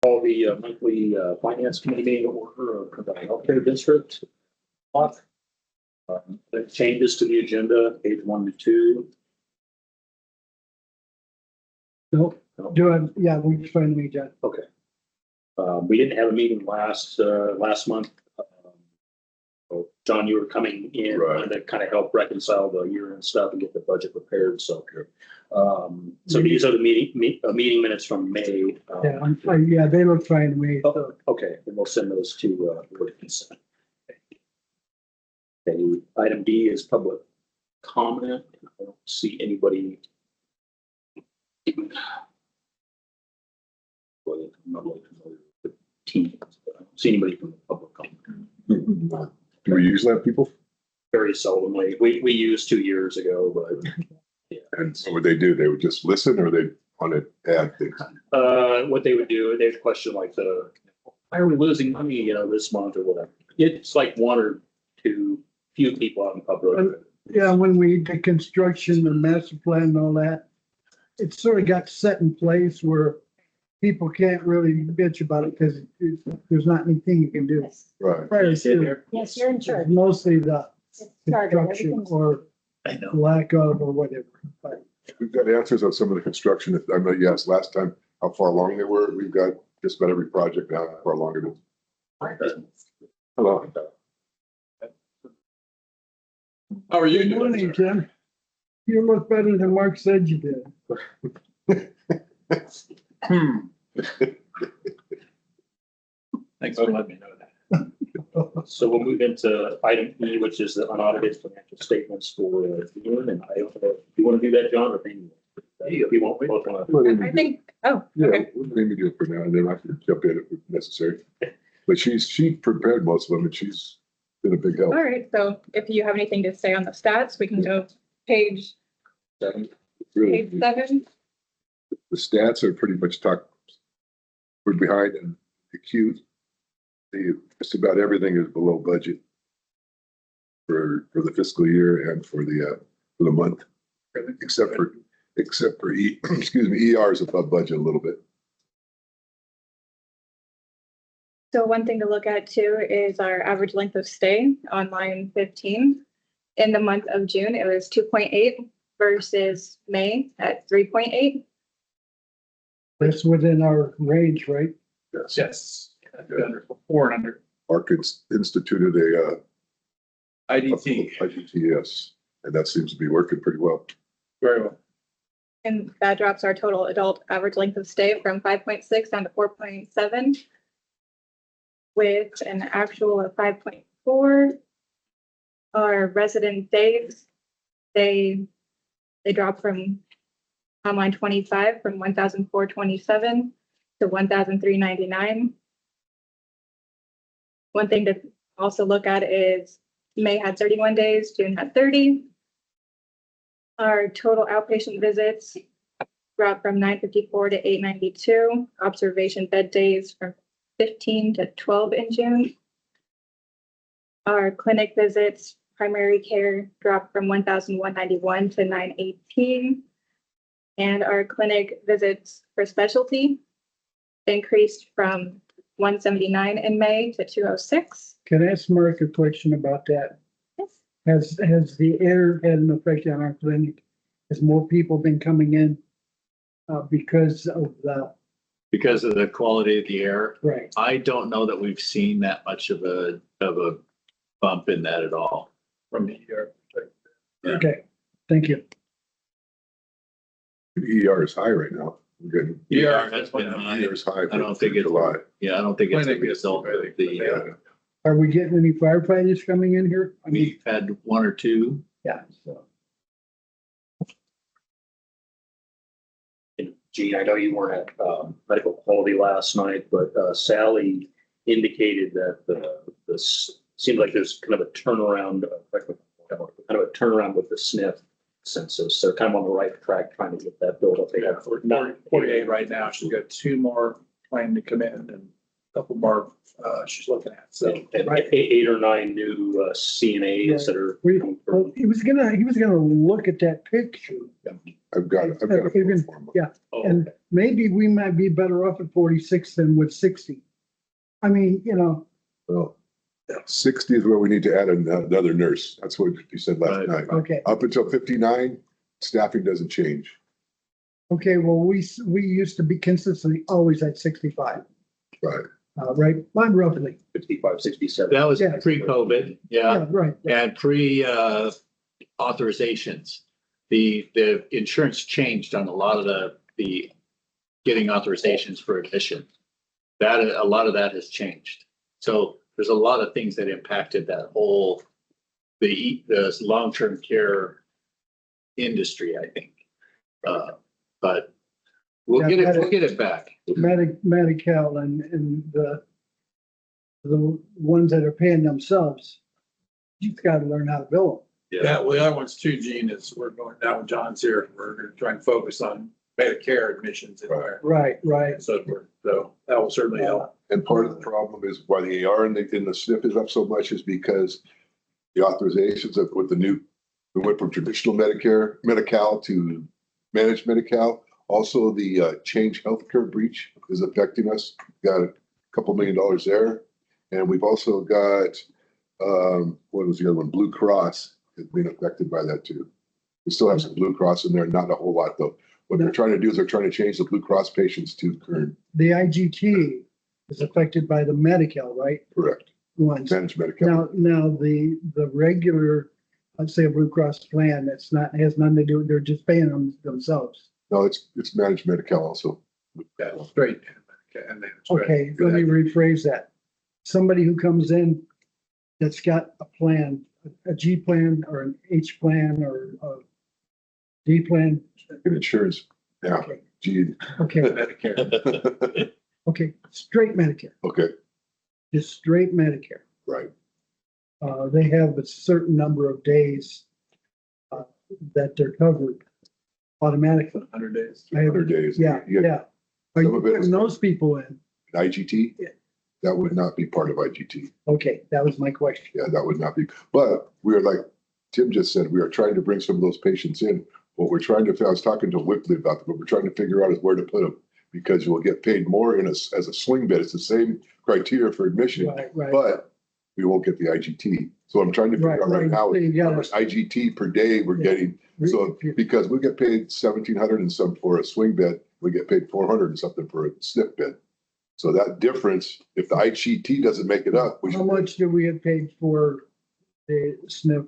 call the monthly finance committee meeting to order of the healthcare district. The changes to the agenda, page 1 to 2. No, yeah, we just find me, John. Okay. We didn't have a meeting last month. So John, you were coming in to kind of help reconcile the year-end stuff and get the budget prepared. So, so these are the meeting minutes from May. Yeah, they look fine to me. So. Okay, and we'll send those to board consent. Okay, item D is public comment. I don't see anybody. I'm not really familiar with the teams, but I don't see anybody from the public comment. Do we usually have people? Very seldomly. We used 2 years ago, but yeah. And what would they do? They would just listen, or they want to add things? What they would do, they'd question like why are we losing money, this month or whatever. It's like 1 or 2 few people out in public. Yeah, when we did construction and master plan and all that, it sort of got set in place where people can't really bitch about it because there's not anything you can do. Yes, Right. Prior to yes, you're in charge. mostly the It's started. construction Everything's- or I know. lack of or whatever. But We've got answers on some of the construction. I know you asked last time how far along they were. We've got just about every project now, how far along it is. Hello. How are you good doing, morning, sir? Tim. You look better than Mark said you did. Thanks for letting me know that. So we'll move into item E, which is the unaudited financial statements for June. And I don't know if you want to do that, John, or maybe if you want, both want to. Let Amy I do- think, oh, Yeah, okay. we'll let Amy do it for now, and then I can jump in if necessary. But she prepared most of them, and she's been a big help. All right. So if you have anything to say on the stats, we can go page Really, 7. the stats are pretty much we're behind and acute. Just about everything is below budget for the fiscal year and for the month, except for excuse me, ER is above budget a little bit. So one thing to look at too is our average length of stay on line 15. In the month of June, it was 2.8 versus May at 3.8. That's within our range, right? Yes. Under 4 and under Mark instituted a IDT. IDTS, and that seems to be working pretty well. Very well. And that drops our total adult average length of stay from 5.6 down to 4.7 with an actual of 5.4. Our resident days, they drop from on line 25 from 1,427 to 1,399. One thing to also look at is May had 31 days, June had 30. Our total outpatient visits dropped from 954 to 892. Observation bed days from 15 to 12 in June. Our clinic visits, primary care dropped from 1,191 to 918. And our clinic visits for specialty increased from 179 in May to 206. Can I ask Mark a question about that? Yes. Has the air had an effect on our clinic? Has more people been coming in because of the quality of the air. right? I don't know that we've seen that much of a bump in that at all. From the ER. Yeah. Okay, thank you. The ER is high right now. We're getting ER has been high. ER is high. I don't think for it's, July. yeah, I don't think it's a Clinic is result of very- the, Yeah. Are we getting any firefighters coming in here? I mean, we've had 1 or 2. yeah, so. Gene, I know you weren't at medical quality last night, but Sally indicated that this seemed like there's kind of a turnaround, kind of a turnaround with the SNF census. So kind of on the right track, trying to get that built up. They have 48 right now. She's got 2 more planning to come in and a couple more she's looking at. So and 8 or 9 new CNAs that are. Well, he was gonna look at that picture. I've got it. Even- for him. yeah. Oh, And maybe we might be better off at 46 than with 60. I mean, Well, 60 is where we need to add another nurse. That's what you said last Right. night. okay, Up until 59, staffing doesn't change. okay, well, we used to be consistently always at 65, Right. right? Mine roughly. 55, 67. That was Yeah. pre-COVID, Yeah, right. and authorizations. The insurance changed on a lot of the getting authorizations for admission. That, a lot of that has changed. So there's a lot of things that impacted that whole, the long-term care industry, I think. But we'll get it back. Medi-Cal and the ones that are paying themselves, you've got to learn how to bill Yeah, well, the other ones too, Gene, is we're going down when John's here. We're going to try and focus on Medicare admissions in there. them. Right. So that will certainly help. And part of the problem is why the AR in the SNF is up so much is because the authorizations of with the new, we went from traditional Medicare, Medi-Cal to managed Medi-Cal. Also, the Change Healthcare breach is affecting us. Got a couple $1 million there. And we've also got, what was the other one? Blue Cross is being affected by that too. We still have some Blue Cross in there, not a whole lot though. What they're trying to do is they're trying to change the Blue Cross patients to current. The IGT is affected by the Medi-Cal, right? Correct. Ones. Managed Medi-Cal. Now the regular, let's say a Blue Cross plan, that's not, has nothing to do, they're just paying themselves. No, it's managed Medi-Cal also. Yeah, straight. And then it's great. Okay, let me rephrase that. Somebody who comes in that's got a plan, a G plan or an H plan or a D plan. Insurance. Yeah. Okay, Gee. okay, Medicare. okay, straight Medicare, Okay. just straight Medicare. Right. They have a certain number of days that they're covered automatically. 100 days. I have- 100 days. Yeah, You got yeah. Are you some of it is- putting those people in? IGT? Yeah. That would not be part of IGT. Okay, that was my question. Yeah, that would not be. But we are like Tim just said, we are trying to bring some of those patients in. What we're trying to, I was talking to Whipley about that, what we're trying to figure out is where to put them. Because you will get paid more as a swing bed. It's the same criteria for admission, Right. but we won't get the IGT. So I'm trying to figure out right now, So you how gotta- much IGT per day we're Yeah. getting. So because we get paid 1,700 and some for a swing bed, we get paid 400 and something for a SNF bed. So that difference, if the IGT doesn't make it up, we How should, much do we get paid for the SNF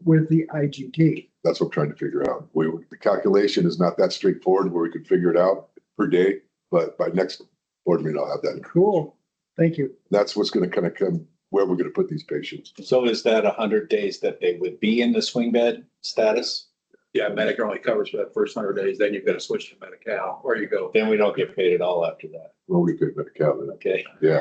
with the IGT? that's what I'm trying to figure out. The calculation is not that straightforward where we could figure it out per day, but by next board meeting, I'll have that. Cool. Thank you. That's what's going to kind of come, where we're going to put these patients. So is that 100 days that they would be in the swing bed status? Yeah, Medicare only covers for that first 100 days. Then you've got to switch to Medi-Cal or you go. Then we don't get paid at all after that. Well, we pay Medi-Cal, then. Okay. Yeah,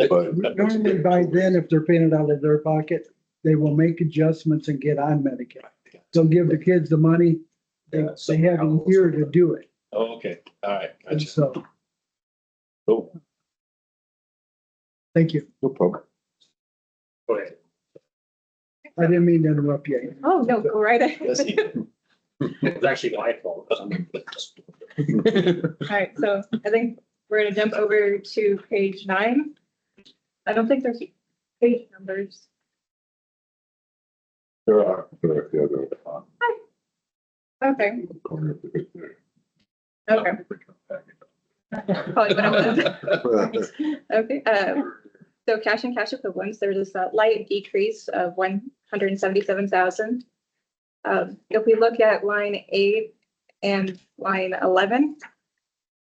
but. Normally by then, if they're paying it out of their pocket, they will make adjustments and get on Medicare. They'll give the kids the money. They have a year to do it. Oh, okay. All right. And Gotcha. so, Cool. thank you. No problem. Go ahead. I didn't mean to interrupt you. Oh, no, go right Yes, ahead. It was actually my fault. All right, so I think we're gonna jump over to page 9. I don't think there's page numbers. There are. Yeah, there are. Okay, Corner of the- there. okay. Probably what I was. Okay, so cash and cash equivalents, there's a slight decrease of 177,000. If we look at line 8 and line 11,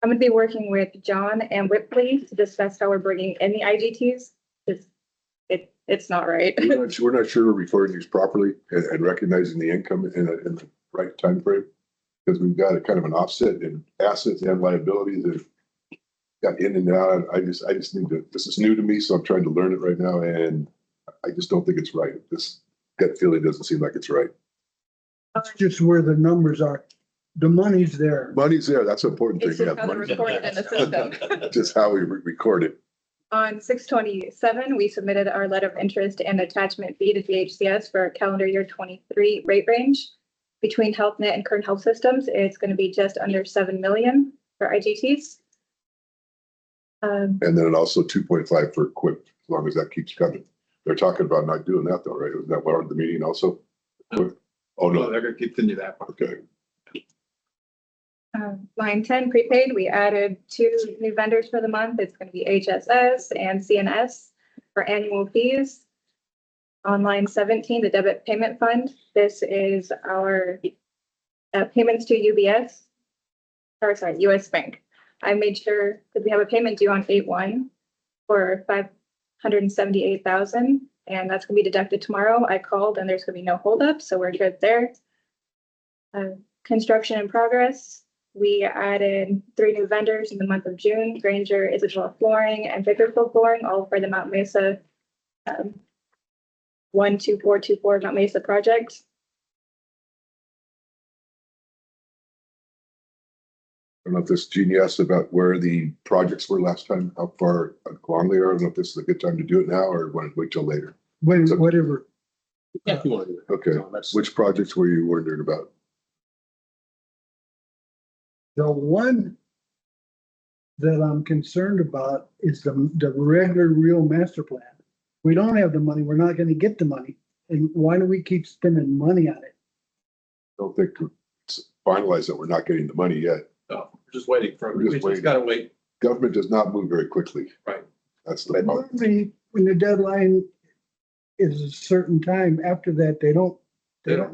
I'm gonna be working with John and Whipley to discuss how we're bringing in the IGTs. It's not right. We're not sure we're recording these properly and recognizing the income in the right time frame. Because we've got a kind of an offset in assets and liabilities that got in and out. I just need to, this is new to me, so I'm trying to learn it right now, and I just don't think it's right. This gut feeling doesn't seem like it's right. It's just where the numbers are. The money's there. Money's there, that's the important thing. It's just Yeah, how they're money's recorded in the system. just how we record it. On 6/27, we submitted our letter of interest and attachment B to DHCS for calendar year 23 rate range. Between HealthNet and Kern Health Systems, it's going to be just under 7 million. for IGTs. And then also 2.5 for equip, as long as that keeps coming. They're talking about not doing that though, right? Was that part of the meeting also? Oh, Oh, no, no, they're gonna continue that part. okay. Line 10 prepaid, we added 2 new vendors for the month. It's going to be HSS and CNS for annual fees. On line 17, the debit payment fund. This is our payments to UBS, or sorry, US Bank. I made sure that we have a payment due on 8/1 for $578,000, and that's going to be deducted tomorrow. I called and there's going to be no holdup, so we're good there. Construction in progress. We added 3 new vendors in the month of June, Granger, Isabella Flooring, and Victorville Flooring, all for the Mount Mesa 12424 Mount Mesa project. I don't know if this Jeannie asked about where the projects were last time, how far along they are. I don't know if this is a good time to do it now or want to wait till later. Whatever. Yeah, if you want to do it. Okay, No, that's- which projects were you wondering about? The one that I'm concerned about is the regular real master plan. We don't have the money. We're not gonna get the money. And why do we keep spending money on it? Don't think it's finalized that we're not getting the money yet. No, we're just waiting for, We're we just just waiting. gotta wait. Government does not move very quickly. Right. That's the problem. Normally, when the deadline is a certain time, after that, they don't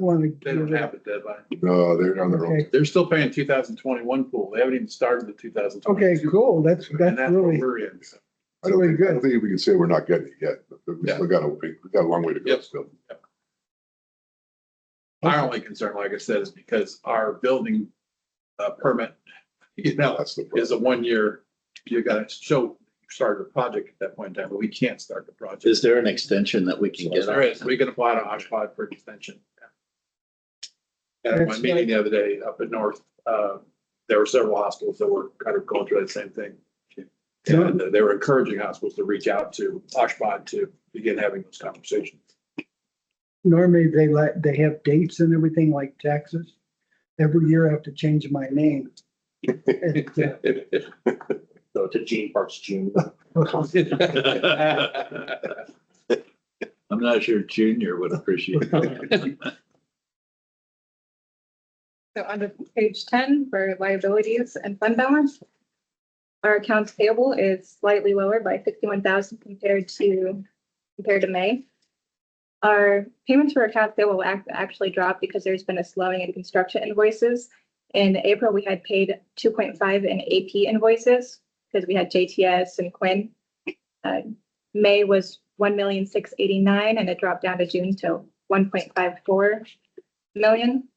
wanna. They don't have a deadline. No, they're on their own. Okay, They're still paying 2021 pool. They haven't even started the 2022. okay, cool. That's And that's what really, we're in. So, I don't Really think, I good. don't think we can say we're not getting it yet. But we Yeah. still got we got a long way to go Yep. still. our only concern, like I said, is because our building permit, you know, That's the is problem. a 1 year, you gotta show you started the project at that point in time, but we can't start the project. Is there an extension that we can get? There is, we can apply to Oshkosh for an extension. And at my That's meeting the other day up in North, there were several hospitals that were kind of going through the same thing. And they were encouraging hospitals to reach out to Oshkosh to begin having those conversations. normally they have dates and everything like taxes. Every year I have to change my name. So to Gene Parks June. I'm not sure Junior would appreciate it. So under page 10 for liabilities and fund balance, our accounts payable is slightly lower by 61,000 compared to May. Our payments for accounts payable will actually drop because there's been a slowing in construction invoices. In April, we had paid 2.5 in AP invoices because we had JTS and Quinn. May was 1,689,000 and it dropped down to June to 1.54 million.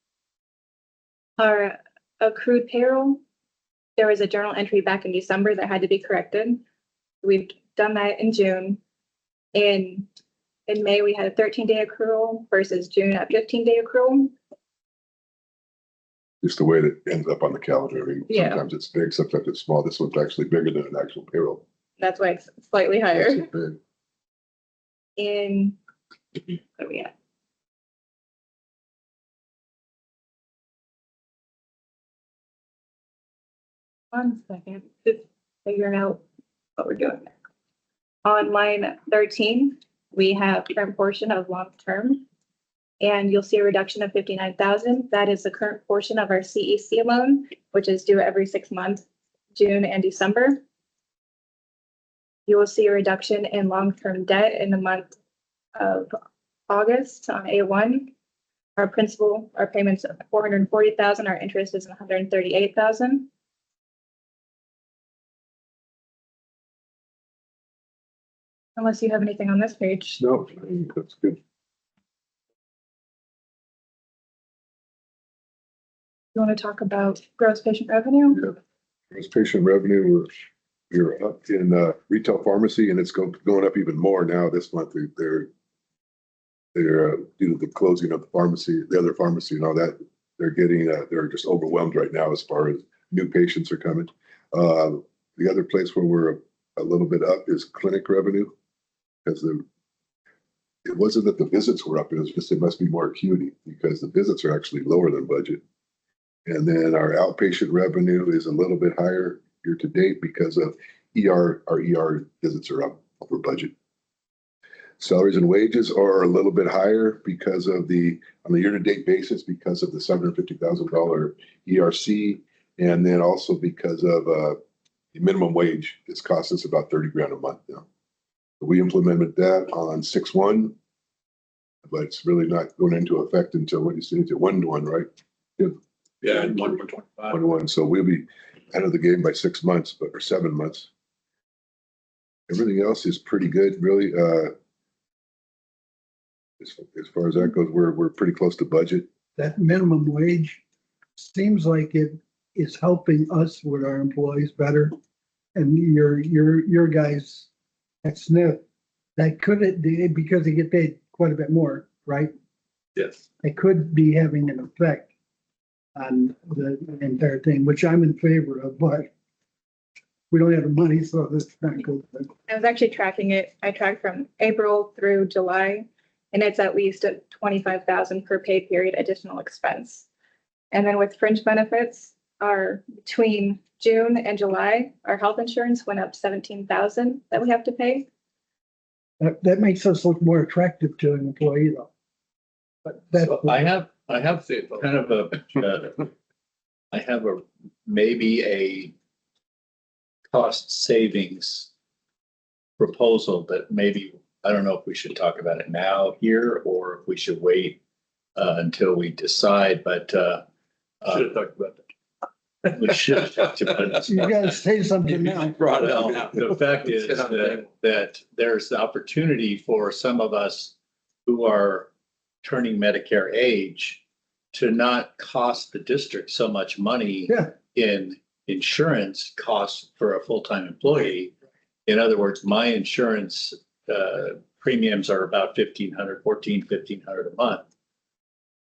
Our accrued payroll, there was a journal entry back in December that had to be corrected. We've done that in June. In May, we had a 13-day accrual versus June at 15-day accrual. Just the way that ends up on the calendar. I mean, Yeah. sometimes it's big, sometimes it's small. This one's actually bigger than an actual payroll. That's why it's slightly higher. That's big. In, what are we at? One second, just figuring out what we're doing. On line 13, we have current portion of long-term. And you'll see a reduction of 59,000. That is the current portion of our CEC loan, which is due every 6 months, June and December. You will see a reduction in long-term debt in the month of August on A1. Our principal, our payments of 440,000, our interest is 138,000. Unless you have anything on this page. No, that's good. You want to talk about gross patient revenue? Yeah. As patient revenue, we're up in retail pharmacy and it's going up even more now this month. They're due to the closing of the pharmacy, the other pharmacy and all that, they're just overwhelmed right now as far as new patients are coming. The other place where we're a little bit up is clinic revenue. Because it wasn't that the visits were up, it was just, it must be more acuity because the visits are actually lower than budget. And then our outpatient revenue is a little bit higher year to date because of our ER visits are up over budget. Salaries and wages are a little bit higher because of on the year-to-date basis, because of the $750,000 ERC. And then also because of the minimum wage, it's cost us about 30 grand a month now. We implemented that on 6/1, but it's really not going into effect until, what do you say, it's a 1-to-1, right? Yeah, and 1.25. 1-to-1, so we'll be out of the game by 6 months, or 7 months. Everything else is pretty good, really. As far as that goes, we're pretty close to budget. That minimum wage seems like it is helping us with our employees better. And your guys at Smith, that could, because they get paid quite a bit more, right? Yes. It could be having an effect on the entire thing, which I'm in favor of, but we don't have the money, so that's not good. I was actually tracking it. I tracked from April through July, and it's at least a 25,000 per pay period additional expense. And then with fringe benefits, between June and July, our health insurance went up 17,000 that we have to pay. That makes us look more attractive to an employee though. But that's. So I have kind of maybe a cost savings proposal that maybe, I don't know if we should talk about it now here or if we should wait until we decide, but Should have talked about that. we should have talked about it. You gotta say something now. Brought it Well, up. the fact is Let's get on the table. that there's the opportunity for some of us who are turning Medicare age to not cost the district so much money Yeah. in insurance costs for a full-time employee. In other words, my insurance premiums are about $1,500 a month.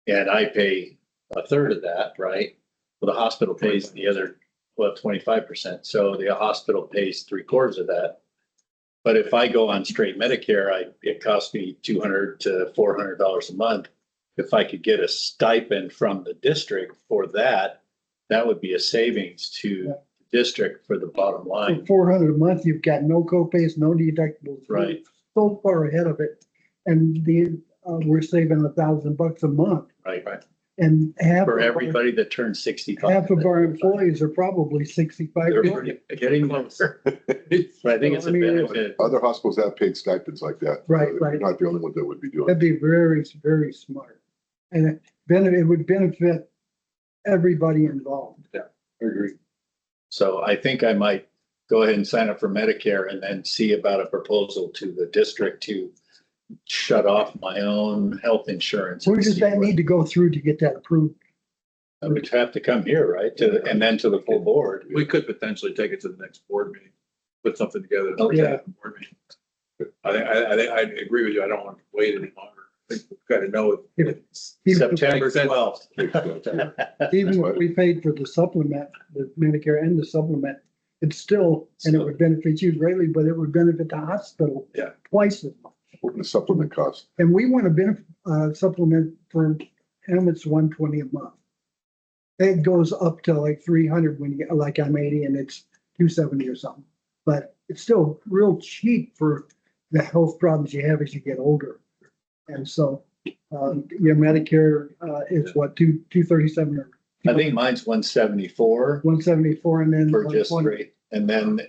And I pay a third of that, right? Well, the hospital pays the other, 25%. So the hospital pays 3/4 of that. But if I go on straight Medicare, it costs me $200 to $400 a month. If I could get a stipend from the district for that, that would be a savings to the district for the bottom For line. 400 a month, you've got no co-pays, no deductibles. Right. So far ahead of it. And we're saving $1,000 a month Right. and For everybody that turns 65. half of our employees are probably 65. They're getting closer. But I think it's a benefit. Other hospitals have paid stipends like that. Right, We're right. not the only ones that would be doing it. That'd be very, very smart. And it would benefit everybody involved. I agree. So I think I might go ahead and sign up for Medicare and then see about a proposal to the district to shut off my own health insurance. Where does that need to go through to get that approved? I would have to come here, right? And then to the full board. We could potentially take it to the next board meeting, put something together. Oh, yeah. Board meeting. I agree with you. I don't want to wait any longer. I think we've got to know. Even September 12th. even if we paid for the supplement, the Medicare and the supplement, it's still, and it would benefit you greatly, but it would benefit the hospital. Yeah. Twice as much. What the supplement cost? And we want to supplement for him, it's $120 a month. It goes up to like 300 when you get, like I'm 80 and it's 270 or something. But it's still real cheap for the health problems you have as you get older. And so, your Medicare, is what, 237 or I think mine's 174 174 and then for just 120. three. And then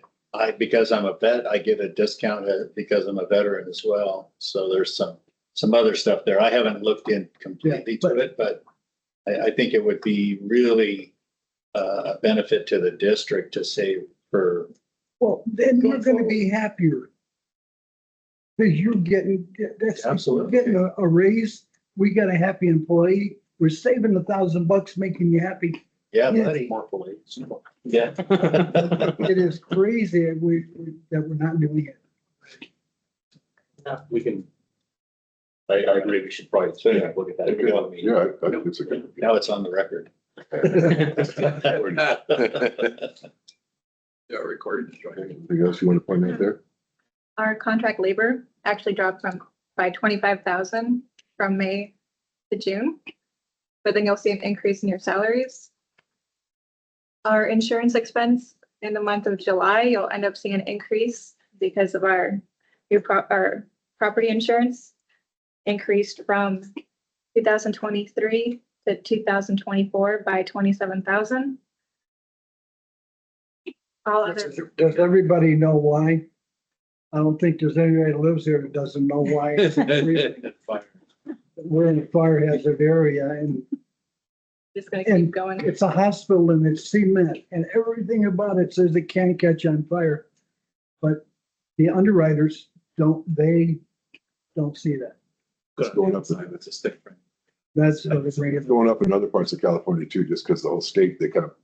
because I'm a vet, I get a discount because I'm a veteran as well. So there's some other stuff there. I haven't looked in completely to it, but I think it would be really a benefit to the district to save for. Well, then you're gonna be happier. Because you're getting, Absolutely. you're getting a raise. We got a happy employee. We're saving $1,000 making you happy. Yeah, Yeah. buddy. More fully. Yeah. It is crazy that we're not doing it. Yeah, we can. I agree. We should probably look at that. If we want to meet. Yeah, I think it's a good. Now it's on the record. Yeah, recorded. Anything else you want to point out there? Our contract labor actually dropped by 25,000 from May to June. But then you'll see an increase in your salaries. Our insurance expense in the month of July, you'll end up seeing an increase because of our our property insurance increased from 2023 to 2024 by 27,000. All other, Does everybody know why? I don't think there's anybody that lives here that doesn't know why. We're in a fire hazard area and just gonna keep going. it's a hospital and it's cement and everything about it says it can't catch on fire. But the underwriters don't see that. It's going up, It's a stick frame. That's it's going up in other parts of California too, just because the whole state, they kind of.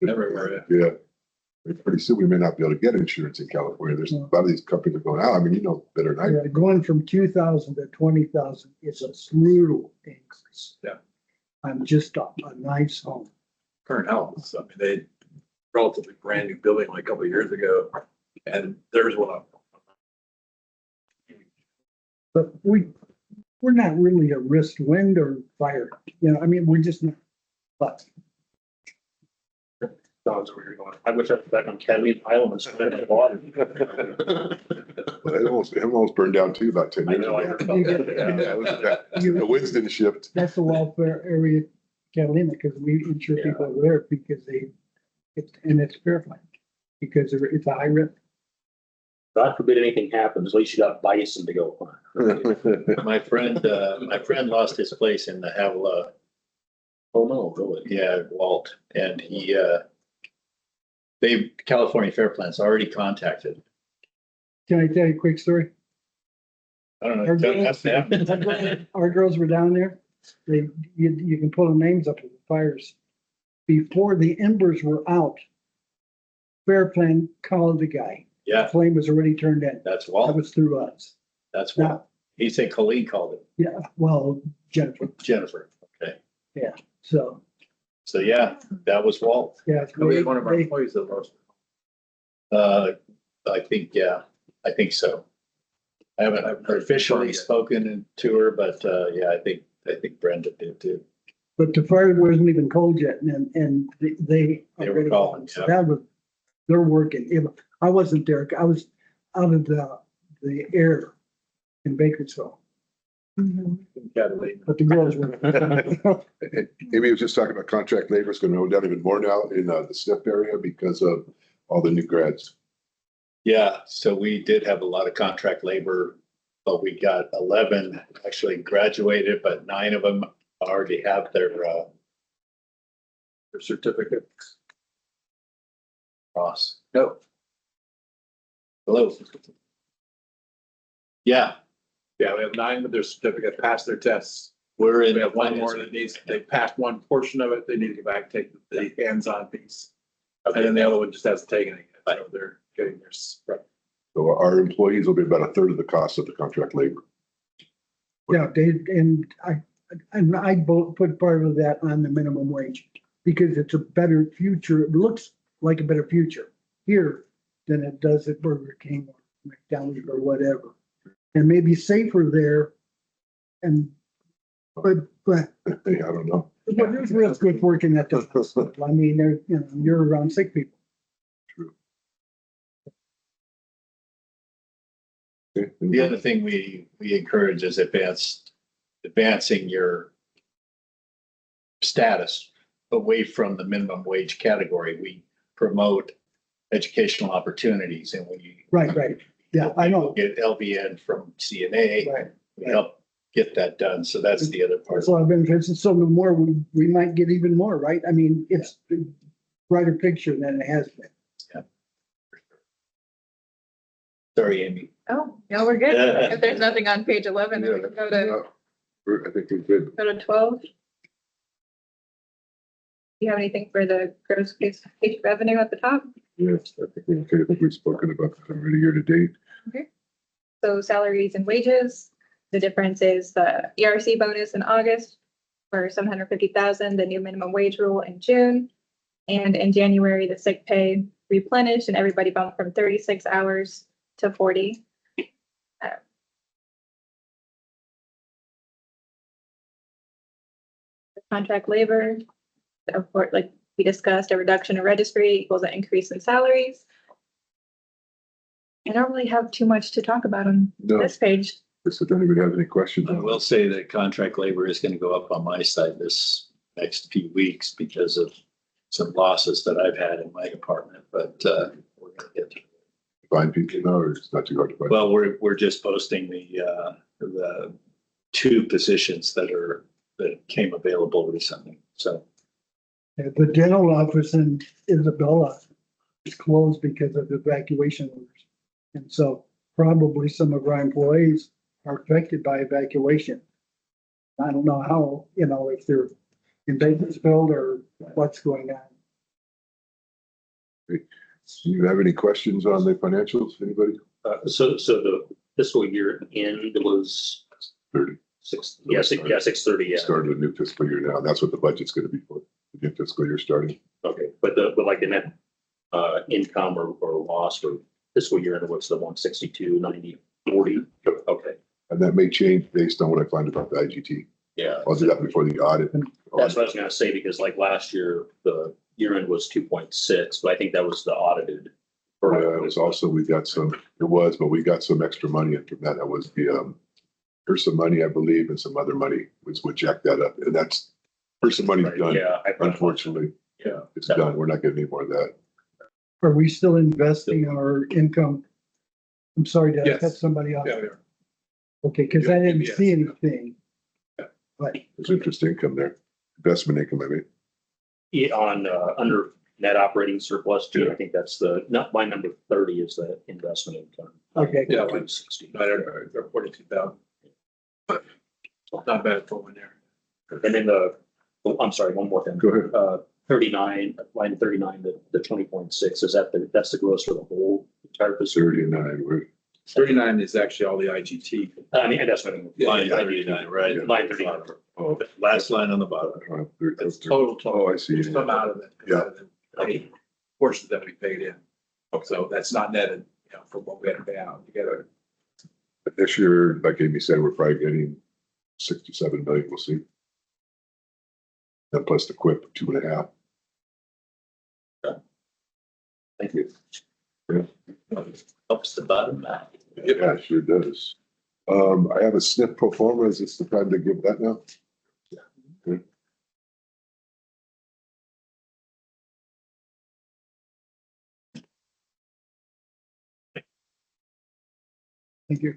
Everywhere, Yeah. Pretty soon we may not be able to get insurance in California. There's a lot of these companies are going out. I mean, you know better than I do. Yeah, going from 2,000 to 20,000 is a brutal increase. Yeah. I'm just a nice home. Current house, I mean, they relatively brand new building like a couple of years ago, and there's one up. But we're not really a risk wind or fire, you know, I mean, we're just not, but Sounds where you're going. I wish I was back on Academy Island and spent in the water. But it almost burned down too about 10 I years know, I ago. heard about that. Yeah, it was- The winds didn't shift. that's the welfare area, Catalina, because we insure people over there because it's terrifying. Because it's a high risk. God forbid anything happens, at least you got bison to go on. My friend lost his place in the Havilah, Oh, no, really? yeah, Walt, and California Fair Plan's already contacted. Can I tell you a quick story? I don't know. Our don't have girls- to have- Our girls were down there. You can pull the names up of the fires. Before the embers were out, Fair Plan called the guy. Yeah, Flame was already turned in. that's That Walt. was through us. That's Walt. Now, He said Colleen called it, yeah, well, Jennifer, Jennifer. Okay. so, So yeah, that was Walt. yeah. We had one of our they- employees that lost. I think so. I haven't officially spoken to her, but yeah, I think Brenda did too. But the fire wasn't even cold yet and they. They were already calling, gone. So yeah. that was, they're working. I wasn't there. I was out of the air in Bakersfield, Catalina. but the girls were. Amy was just talking about contract labor is going to go down even more now in the SNF area because of all the new grads. Yeah, so we did have a lot of contract labor, but we got 11 actually graduated, but 9 of them already have their Certificate. cross. No. Hello. Yeah, Yeah, we have 9 with their certificate, passed their tests. we're in. We have one more that needs, they passed one portion of it, they need to go back, take the hands-on piece. And then the other one just hasn't taken it yet, so they're getting their. So our employees will be about a third of the cost of the contract labor. Yeah, I both put part of that on the minimum wage because it's a better future. It looks like a better future here than it does at Burger King or McDonald's or whatever. And maybe safer there. And, but Hey, I don't know. there's risk with working at the hospital. I mean, you're around sick people. The other thing we encourage is advancing your status away from the minimum wage category. We promote educational opportunities and we. Right. Yeah, I know. Get LVN from CNA. Right. We help get that done. So that's the other part. There's a lot of benefits. And so the more we might get even more, right? I mean, it's a brighter picture than it has been. Sorry, Amy. Oh, no, we're good. If there's nothing on page 11, then we can go to, I think we're good. go to 12. Do you have anything for the gross case revenue at the top? Yes, I think we're okay. I think we've spoken about that already year to date. So salaries and wages, the difference is the ERC bonus in August for 750,000, the new minimum wage rule in June. And in January, the sick pay replenished and everybody bumped from 36 hours to 40. Contract labor, of course, like We discussed a reduction in registry equals an increase in salaries. I don't really have too much to talk about on No, this page. if anybody has any questions I on will this? say that contract labor is gonna go up on my side this next few weeks because of some losses that I've had in my department, but, we're gonna get to it. Find people now, or it's not too hard to find? Well, we're just posting the two positions that came available recently, so. The dental office in Isabella is closed because of evacuation orders. And so probably some of our employees are affected by evacuation. I don't know how, if they're in Bakersfield or what's going on. Do you have any questions on the financials, anybody? So the fiscal year end was 30. 6:30, yeah. Started a new fiscal year now. That's what the budget's gonna be for, the new fiscal year starting. Okay, but like the net income or loss for fiscal year end was the 162, 90, 40. Okay, And that may change based on what I find about the IGT. yeah. I'll do that before the audit. That's what I was gonna say, because like last year, the year end was 2.6, but I think that was the audited. It was also, we got some, but we got some extra money in from that. That was the, there's some money, I believe, and some other money, which would jack that up. And that's, there's some money's done. Yeah. Unfortunately, Yeah. it's done. We're not getting any more of that. Are we still investing our income? I'm sorry, did I Yes. cut somebody off? Yeah, yeah. Okay, because I didn't Yes. see anything. Yeah. But There's interest income there, investment income, I mean. Yeah, on, under net operating surplus too, I think that's not my number 30 is the investment income. Okay. Yeah. 160. They're 42,000. Not bad for one there. And then I'm sorry, one more thing. Go ahead. 39, line 39, the 20.6, is that's the gross for the whole entire facility? 39, we're, 39 is actually all the IGT. I mean, investment. income. Yeah, Line 39, right? Line 39. oh, Last line on the bottom. It's total. Oh, I see. Some out of it. Yeah. Okay. Portions that we paid in. So that's not netted, for what we had to pay out. You gotta, This year, like Amy said, we're probably getting 67 million, we'll see. And plus the quip, 2.5. Thank you. Helps the bottom line. Yeah, it sure does. I have a SNP pro forma. Is this the time to give that now? Good. Thank you.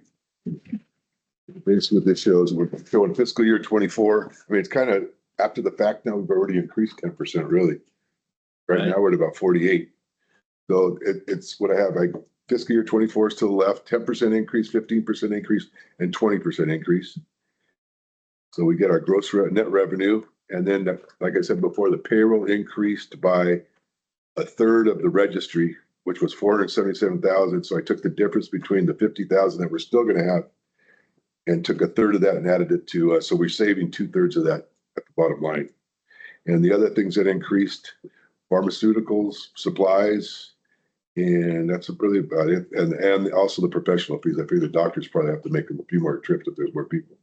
Basically, what this shows, we're showing fiscal year 24. I mean, it's kind of after the fact now, we've already increased 10% really. Right now, we're at about 48. So it's what I have, like fiscal year 24 is to the left, 10% increase, 15% increase, and 20% increase. So we get our gross net revenue. And then, like I said before, the payroll increased by a third of the registry, which was 477,000. So I took the difference between the 50,000 that we're still going to have and took a third of that and added it to, so we're saving 2/3 of that at the bottom line. And the other things that increased, pharmaceuticals, supplies, and that's really about it. And also the professional fees. I figure the doctors probably have to make a few more trips if there's more people.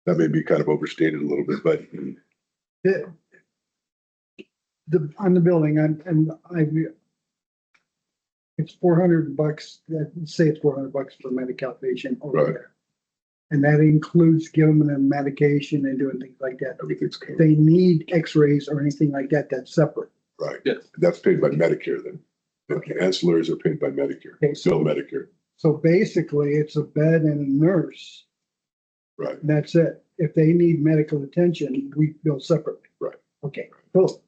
That may be kind of overstated a little bit, but On the building, it's $400, say it's $400 for Medi-Cal patient over Right. there. And that includes giving them medication and doing things like that. everything's If covered. they need x-rays or anything like that, that's separate. Right. Yes. That's paid by Medicare then. The ancillaries are paid by Medicare, Okay, still so, Medicare. so basically it's a bed and a nurse. Right. And that's it. If they need medical attention, we bill separately. Right. Okay, cool.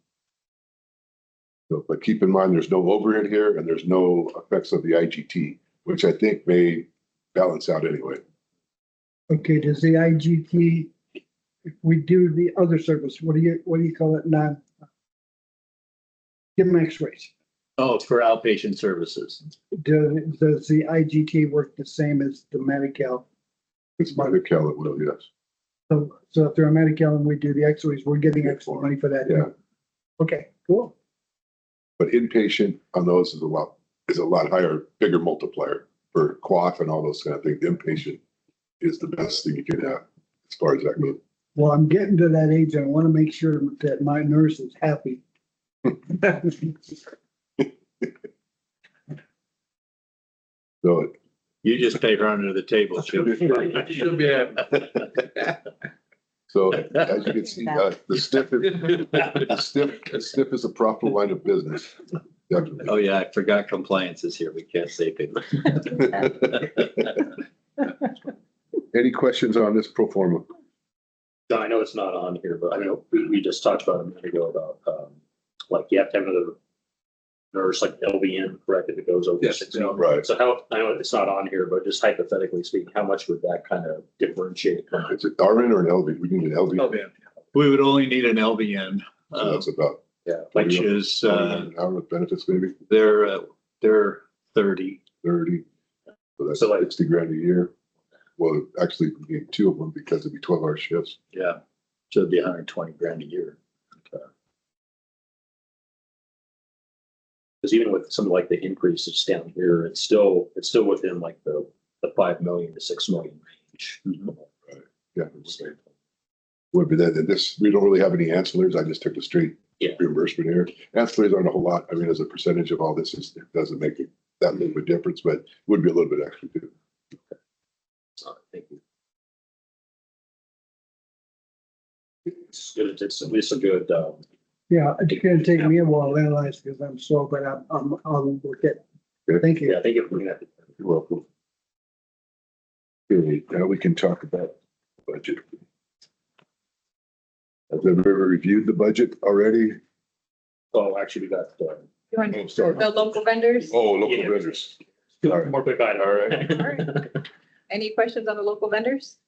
So, but keep in mind, there's no overhead here and there's no effects of the IGT, which I think may balance out anyway. Okay, does the IGT, if we do the other service, what do you call it? Give them x-rays. Oh, for outpatient services. Does the IGT work the same as the Medi-Cal? It's Medi-Cal, it will, yes. So if they're on Medi-Cal and we do the x-rays, we're getting extra money for that. Yeah. Okay, cool. But inpatient on those is a lot higher, bigger multiplier for cough and all those kind of things. Inpatient is the best thing you can have as far as that goes. Well, I'm getting to that age and I want to make sure that my nurse is happy. So You just pay her under the table. She'll be fine. Should be happy. So as you can see, the STIF is a profitable line of business. Definitely. Oh, yeah, I forgot compliance is here. We can't say people. Any questions on this pro forma? John, I know it's not on here, but I know we just talked about a minute ago about, like, you have to have another nurse, like LVN, correct, if it goes over Yes, 6 yeah. months. Right. So how, I know it's not on here, but just hypothetically speaking, how much would that kind of differentiate? Is it RN or an LV? We need an LV. Oh, man. We would only need an LVN, So that's about Yeah. which is, an hour with benefits, maybe they're 30. 30. So that's So like- 60 grand a year. Well, actually, we need 2 of them because it'd be 12-hour shifts. Yeah. So it'd be 120 grand a year. Because even with something like the increases down here, it's still within like the 5 million to 6 million range. Yeah. Would be that, this, we don't really have any ancillaries. I just took the straight Yeah. reimbursement here. Ancillaries aren't a whole lot. I mean, as a percentage of all this, it doesn't make it that little bit difference, but would be a little bit extra too. Thank you. It's good. It's at least a good, Yeah, it's gonna take me a while to analyze because I'm slow, but I'll look at. Okay. Thank you. yeah, I think if we're gonna have to. You're welcome. Okay, now we can talk about budget. Has everybody reviewed the budget already? Oh, actually, we got, You want Oh, sorry. the local vendors? Oh, local Yeah. vendors. two All right. more quick items. All right. All right. Any questions on the local vendors?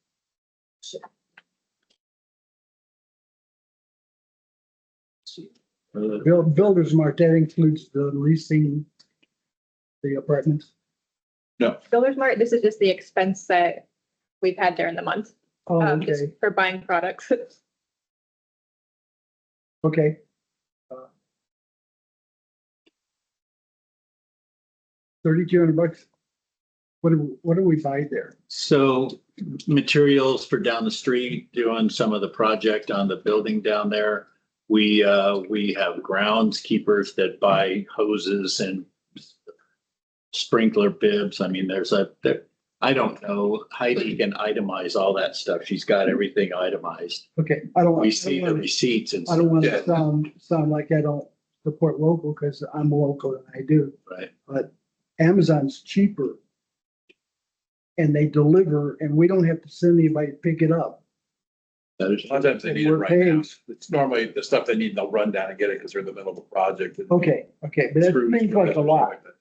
Builder's Mart, that includes the leasing the apartments. Builders Mart, this is just the expense that we've had during the month, Oh, just okay, for buying products. okay. 3,200 bucks. What do we buy there? So materials for down the street, doing some of the project on the building down there. We have groundskeepers that buy hoses and sprinkler bibs. I mean, I don't know. Heidi can itemize all that stuff. She's got everything itemized. Okay, I don't. We see the receipts and I don't want Yeah. to sound like I don't support local because I'm local and I do, right. but Amazon's cheaper. And they deliver and we don't have to send anybody to pick it up. That is, Sometimes they need it We're right paying- now. It's normally the stuff they need, they'll run down and get it because they're in the middle of a project. and Okay, but that screws seems or like a something lot. like that,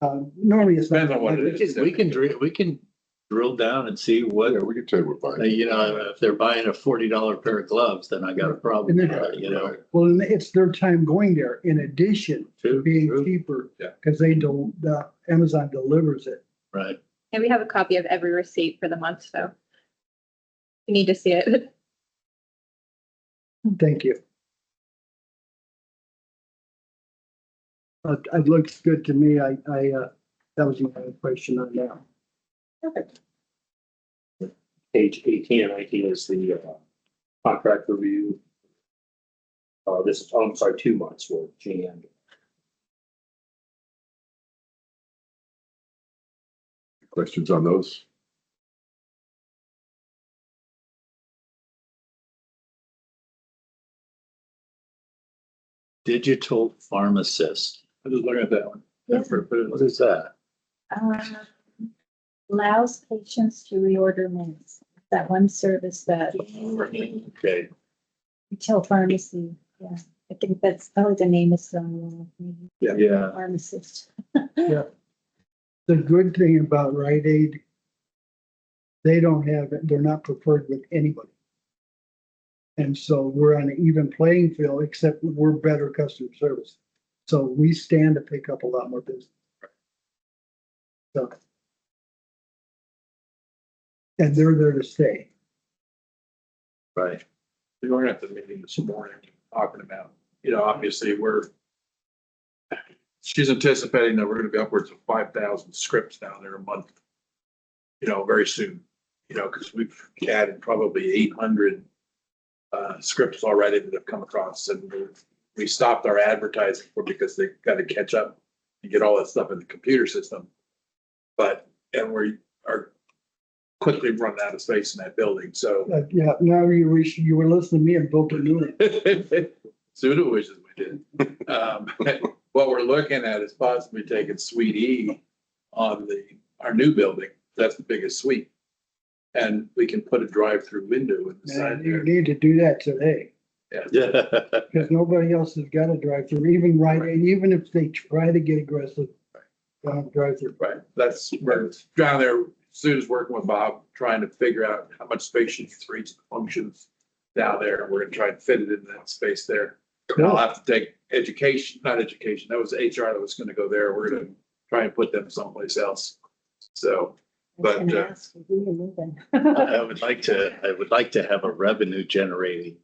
yeah. Normally it's not. Depends on what it is. we can drill down and see what, Yeah, we can tell you we're fine. you know, if they're buying a $40 pair of gloves, then I got a problem, you know. Well, and it's their time going there in addition to True, being true. cheaper. Yeah. Cause the Amazon delivers it. Right. And we have a copy of every receipt for the month, so you need to see it. Thank you. It looks good to me. That was my question on that. Page 18 and 19 is the contract review. This is, I'm sorry, 2 months for Jan. Questions on those? Digital pharmacist. I'm just looking at that one. Yeah. What is that? Allows patients to reorder meds. That one service that Okay, retail pharmacy, yeah. I think that's probably the name is yeah, pharmacist. The good thing about Rite Aid, they're not preferred with anybody. And so we're on an even playing field, except we're better customer service. So we stand to pick up a lot more business. So. And they're there to stay. right. We were at the meeting this morning talking about, you know, obviously she's anticipating that we're gonna be upwards of 5,000 scripts down there a month. You know, very soon, you know, because we've added probably 800 scripts already that have come across and we're we stopped our advertising for, because they gotta catch up and get all that stuff in the computer system. And we are quickly running out of space in that building, so. Yeah, now you wish you were listening to me and built a new one. Suda wishes we did. What we're looking at is possibly taking Suite E on our new building. That's the biggest suite. And we can put a drive-through window in the side And you there. need to do that today, because nobody else has got a drive-through, even if they try to get aggressive. Drive-through. Right, we're down there, Sue's working with Bob, trying to figure out how much space she needs for each of the functions down there. We're gonna try and fit it in that space there. And I'll have to take not education, that was HR that was gonna go there. We're gonna try and put them someplace else. So, I was but, gonna ask you, who you're moving. I would like to have a revenue generating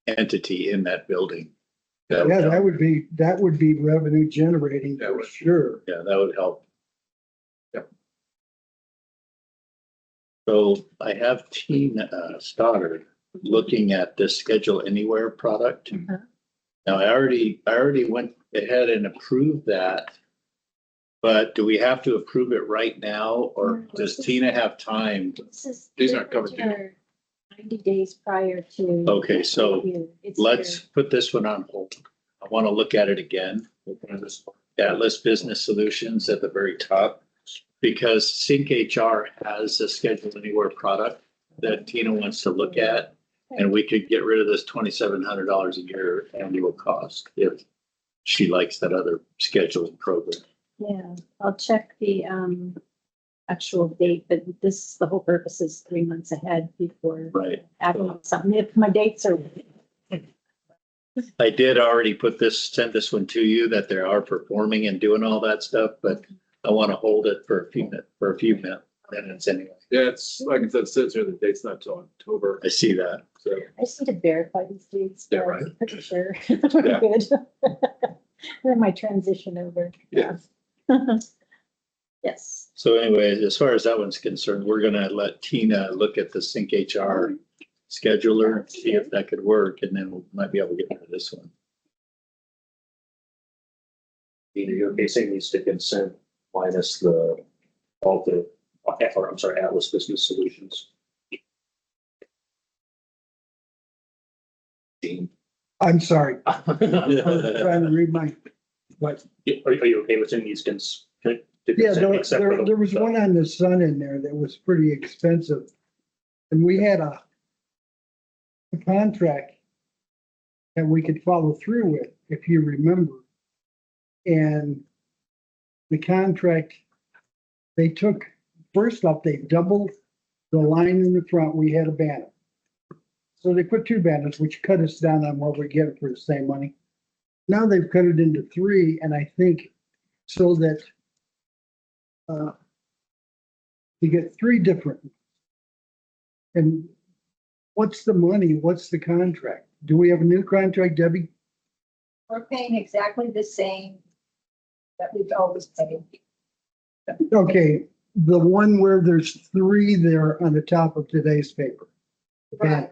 entity in that building. Yeah, that would be revenue generating That for would- sure. Yeah, that would help. Yep. So I have Tina Stoddard looking at this Schedule Anywhere product. Uh-huh. Now, I already went ahead and approved that. But do we have to approve it right now, or No, does this is- Tina have time? This is- These aren't covered these are 90 days prior to. Okay, so It's Let's here. put this one on hold. I want to look at it again. Yeah, list business solutions at the very top. Because Sync HR has a Schedule Anywhere product that Tina wants to look at. And we could get rid of this $2,700 a year annual cost if she likes that other scheduling program. Yeah, I'll check the actual date, but the whole purpose is 3 months ahead before Right. adding something. If my dates are, I did already send this one to you that they are performing and doing all that stuff, but I want to hold it for a few minutes anyway. yeah, it's, like I said, it says here, the date's not till October, I see that. so. I just need to verify these dates. Yeah, but right. I'm pretty sure we're good. They're my transition over. Yeah. Yes. So anyway, as far as that one's concerned, we're gonna let Tina look at the Sync HR scheduler, see if that could work, and then we might be able to get rid of this one. Either you're basing these to consent minus Atlas Business Solutions. I'm sorry, I was trying to read my, what, Are you okay with sending these to yeah, consent except for the- there was one on the Sun in there that was pretty expensive. And we had a contract that we could follow through with, if you remember. And the contract, first off, they doubled the line in the front, we had a banner. So they put 2 banners, which cut us down on what we get for the same money. Now they've cut it into 3, and I think so that you get 3 different. And what's the money? What's the contract? Do we have a new contract, Debbie? We're paying exactly the same that we've always paid. Okay, the one where there's 3 there on the top of today's paper. Right.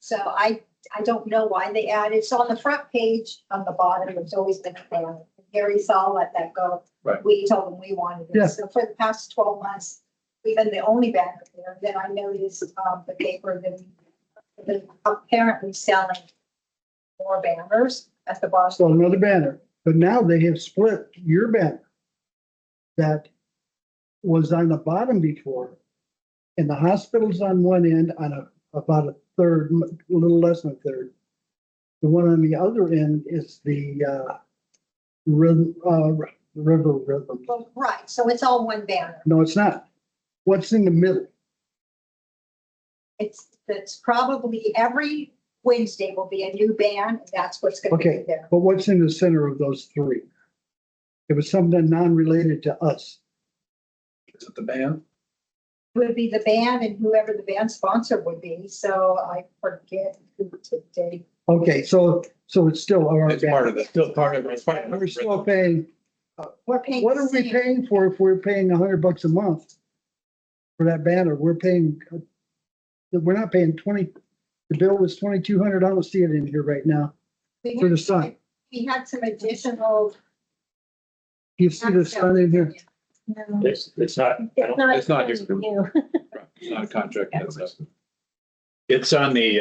So I don't know why they added, so on the front page, on the bottom, there's always been a banner. Gary saw let that go. Right. We told him we wanted Yeah. it. So for the past 12 months, we've been the only banner there. Then I noticed the paper that apparently selling more banners at the So Boston. another banner, but now they have split your banner that was on the bottom before. And the hospital's on one end on about a third, a little less than a third. The one on the other end is the River Rhythm. Well, right, so it's all one banner. No, it's not. What's in the middle? It's probably every Wednesday will be a new band. And that's what's gonna be Okay, there. but what's in the center of those 3? It was something non-related to us. Is it the band? Would be the band and whoever the band sponsor would be, so I forget who today. Okay, so it's still our It's part of banner. the, still part of it. We're still paying, We're paying. what the are we same. paying for if we're paying $100 a month for that banner? We're paying, we're not paying 20, the bill was 2,200. I don't see it in here right now for the sign. we had some additional. You see the sun in here? No, It's not, I it's don't, not. it's not just- you. It's not a contract. That's us. It's on the,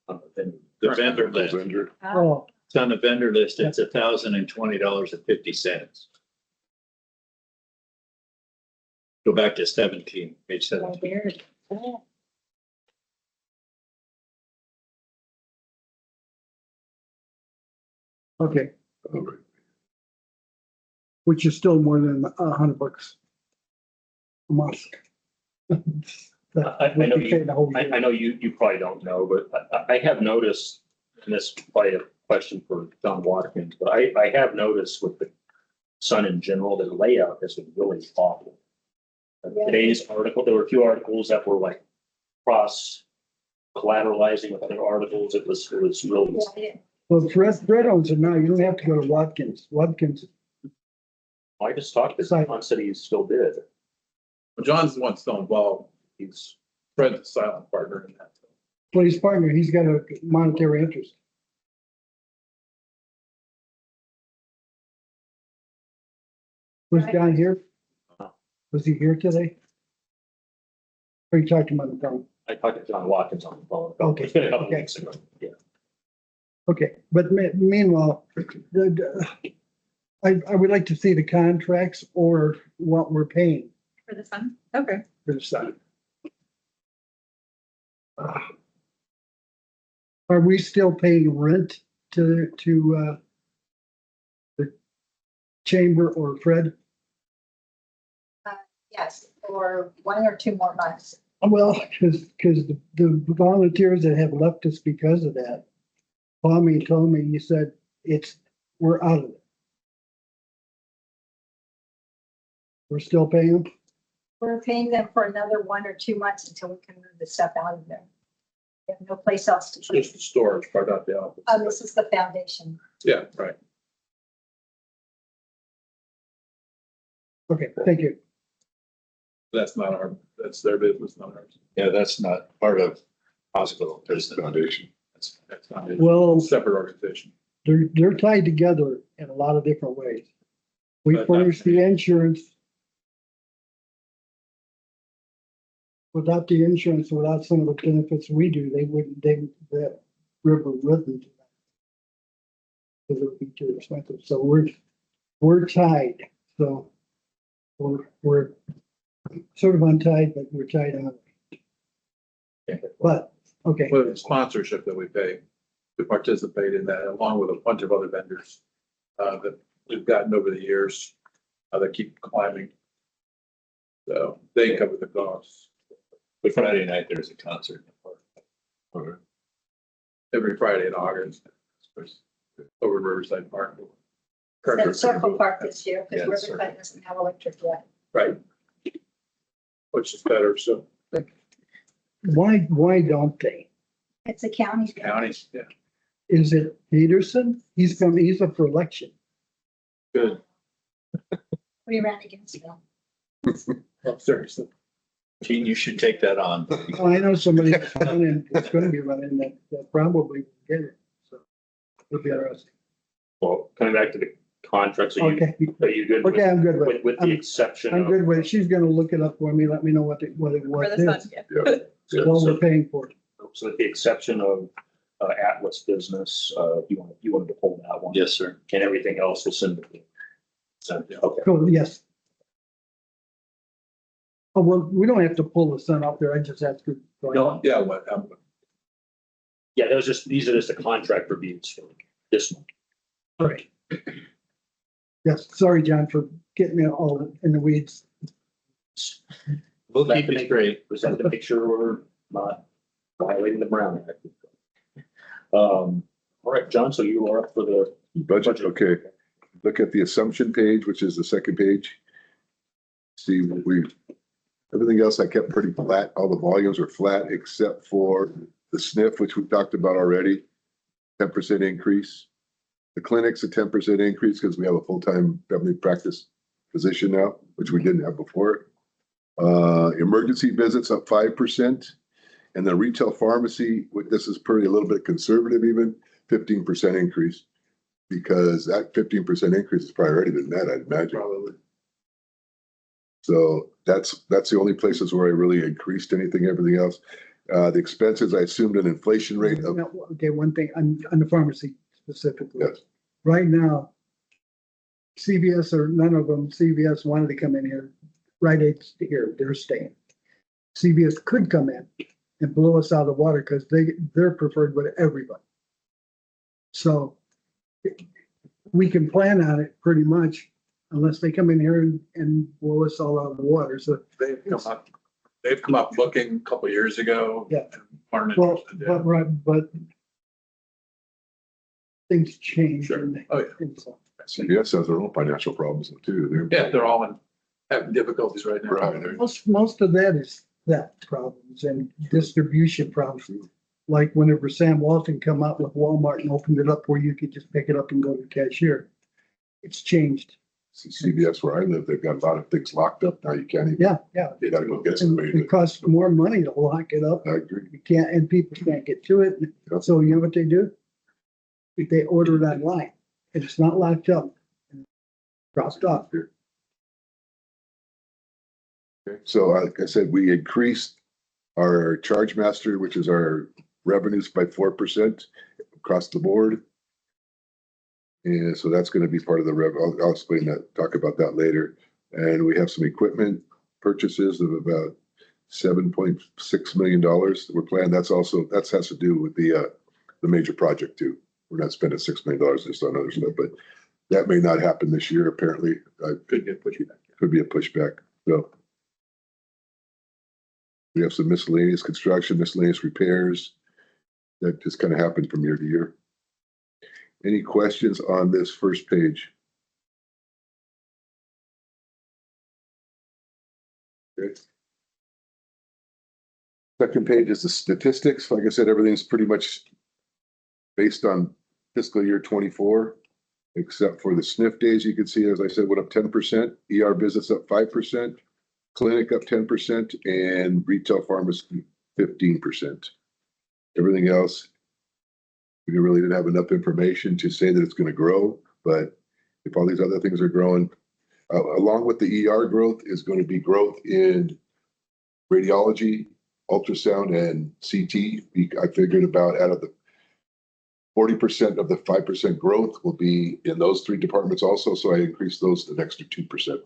the vendor list. Vendor. Oh, It's on the vendor list. It's $1,020.50. Go back to 17, page 17. Weird. okay, All right. which is still more than $100 a month. I know I know you probably don't know, but I have noticed, and this is probably a question for John Watkins, but I have noticed with the Sun in general, their layout has been really awful. Today's article, there were a few articles that were like cross collateralizing with other articles. It was really, Well, Fred owns it now. You don't have to go to Watkins. Watkins, I just talked to John, said he still did. Well, John's the one still involved. He's Fred's a silent partner in that. well, his partner, he's got a monetary interest. Was John here? Was he here today? Or you talked to him on the phone? I talked to John Watkins on the phone. Okay, It's been a couple okay. weeks ago. Yeah. Okay, but meanwhile, I would like to see the contracts or what we're paying For the sun? Okay. for the sun. Are we still paying rent to the chamber or Fred? Yes, for 1 or 2 more months. Well, because the volunteers that have left us because of that, Tommy told me, he said, we're out of it. We're still paying them? We're paying them for another 1 or 2 months until we can move the stuff out of there. We have no place else to It's put just it. the storage part, not the office. This is the foundation. Yeah, right. Okay, thank you. That's not that's their business, not ours. Yeah, that's not part of hospital There's business. the foundation. That's not it. Well, Separate organization. they're tied together in a lot of different ways. We But furnish the insurance. Without the insurance, without some of the benefits we do, that river wouldn't. Because it would be too expensive. So we're tied. So we're sort of untied, but we're tied on. But, okay, With the sponsorship that we pay to participate in that, along with a bunch of other vendors that we've gotten over the years that keep climbing. So they cover the costs But Friday night, there's a concert. every Friday in August. Over Riverside Park. It's at Circle Park this year Yeah, because Circle. Riverside doesn't have electric yet. Right. Which is better, so why don't they? It's a county. counties, yeah, Is it Peterson? He's up for election. good. We ran against them. Well, seriously. Gene, you should take that on. Oh, I know somebody that's running, that's gonna be running that probably will get it, so it'll be interesting. Well, coming back to the contracts, are Okay, you good with, okay, I'm good with with it. the exception I'm of? good with it. She's gonna look it up for me, let me know what it For the is, sun, yeah. what we're paying for. So with the exception of Atlas Business, you wanted to pull that one? Yes, sir. And everything else will send it. So, okay. Cool, yes. Oh, well, we don't have to pull the sun up there, I just have to. No, Yeah, what, yeah, these are just the contract reviews for this one. All right. Yes, sorry, John, for getting it all in the weeds. We'll That keep to it make- straight. Was that to make sure we're not violating the Brown Act? All right, John, so you are up for the Budget, okay. Look at the assumption page, which is the second page. See, everything else I kept pretty flat. All the volumes are flat except for the SNF, which we talked about already. 10% increase. The clinic's a 10% increase because we have a full-time family practice physician now, which we didn't have before. Emergency visits up 5%. And the retail pharmacy, this is pretty a little bit conservative even, 15% increase. because that 15% increase is probably already been met, I'd imagine. Probably. So that's the only places where I really increased anything, everything else. The expenses, I assumed an inflation rate of, Now, okay, one thing on the pharmacy specifically. yes, Right now, CVS or none of them, CVS wanted to come in here, Rite Aid's here, they're staying. CVS could come in and blow us out of the water because they're preferred with everybody. So we can plan on it pretty much unless they come in here and blow us all out of the water. So, They've come up looking a couple years ago. Yeah. and aren't well, interested. but, right, but things change. Sure. and- Oh, yeah. and so- CVS has their own financial problems too. Yeah, they're all having difficulties right now. Right. Most of that is that problems and distribution problems. Like whenever Sam Walton come out with Walmart and opened it up where you could just pick it up and go to the cashier. It's changed. CVS where I live, they've got a lot of things locked up now. You can't even, Yeah. you gotta go get And somebody. it costs more money to lock it up. I agree. You can't, and people can't get to it. Yeah. So you know what they do? They order it online. and it's not locked up. Dropped off. Okay, so like I said, we increased our charge master, which is our revenues by 4% across the board. And so that's gonna be part of the I'll explain that, talk about that later. And we have some equipment purchases of about $7.6 million that we're planning. That has to do with the major project too. We're not spending $6 million just on other stuff, but that may not happen this year, apparently. Could get pushback. Could be a pushback, so. We have some miscellaneous construction, miscellaneous repairs. That just kind of happen from year to year. Any questions on this first page? Okay. Second page is the statistics. Like I said, everything's pretty much based on fiscal year 24, except for the SNF days. You can see, as I said, went up 10%, ER visits up 5%, clinic up 10%, and retail pharmacy 15%. Everything else, we really didn't have enough information to say that it's going to grow, but if all these other things are growing, along with the ER growth is going to be growth in radiology, ultrasound, and CT. I figured about out of the 40% of the 5% growth will be in those three departments also, so I increased those to an extra 2%.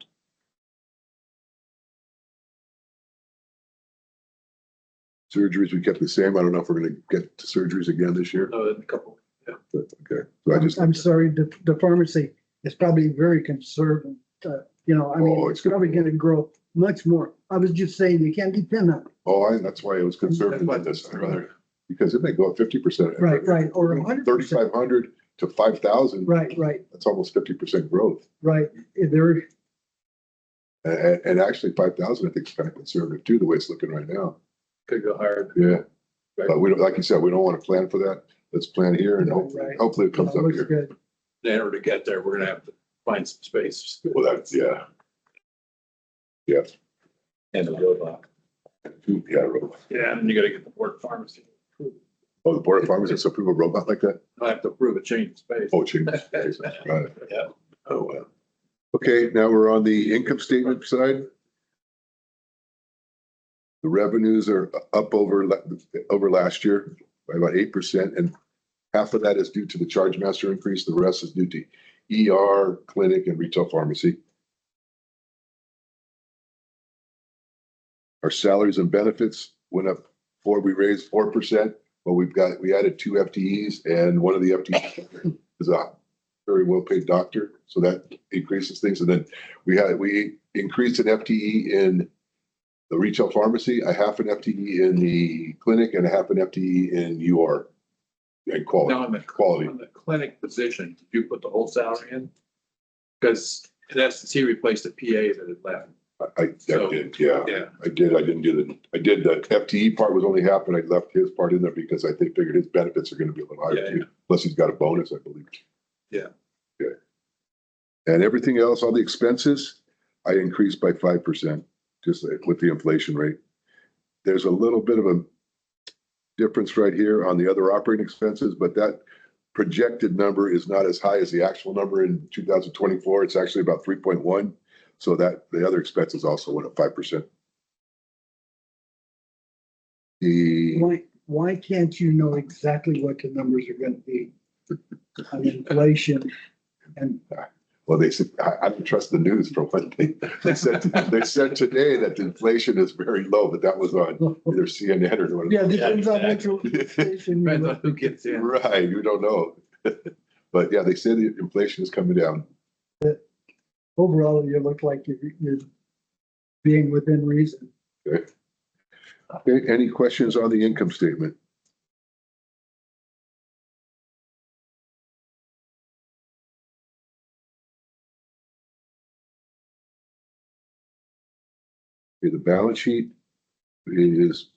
Surgeries, we kept the same. I don't know if we're going to get to surgeries again this year. No, a couple. But, okay, so I just. I'm sorry, the pharmacy is probably very conservative. I mean, it's probably gonna grow much more. I was just saying, you can't depend on it. Oh, that's why I was conservative with this. I'd rather, because it may go up 50%. Right, or 100%. 3,500 to 5,000. Right, That's almost 50% growth. There, And actually 5,000, I think is kind of conservative too, the way it's looking right now. Could go higher. Yeah. But we don't, like you said, we don't want to plan for that. Let's plan here and Right. hopefully it comes up looks here. good. In order to get there, we're gonna have to find some space. Well, that's, yeah. Yeah. And a robot. Yeah, robot. Yeah, and you gotta get the board of pharmacy. Oh, the board of pharmacy, so people robot like that? I have to approve a change of space. Oh, change. Right. Yeah. Oh, wow. Okay, now we're on the income statement side. The revenues are up over last year by about 8%, and half of that is due to the charge master increase. The rest is due to ER, clinic, and retail pharmacy. Our salaries and benefits went up we raised 4%, but we added 2 FTEs, and one of the FTEs is a very well-paid doctor, so that increases things. And then we increased an FTE in the retail pharmacy, a half an FTE in the clinic, and a half an FTE in UR. And Now, on quality. the clinic position, did you put the whole salary in? Because in essence, he replaced the PA that had left. I did, yeah. Yeah. I didn't do I did the FTE part was only half, and I left his part in there because I figured his benefits are gonna be a little higher Yeah, too. Plus he's got a bonus, I believe. Yeah. Okay. And everything else, all the expenses, I increased by 5%, just with the inflation rate. There's a little bit of a difference right here on the other operating expenses, but that projected number is not as high as the actual number in 2024. It's actually about 3.1. So that the other expenses also went up 5%. Why can't you know exactly what the numbers are gonna be on inflation? And Well, they said, I don't trust the news for one thing. They said today that the inflation is very low, but that was on either CNN or one. yeah, depends on which station you Depends on look. who gets in. Right, you don't know. But yeah, they said the inflation is coming down. Overall, you look like you're being within reason. Okay, any questions on the income statement? Okay, the balance sheet is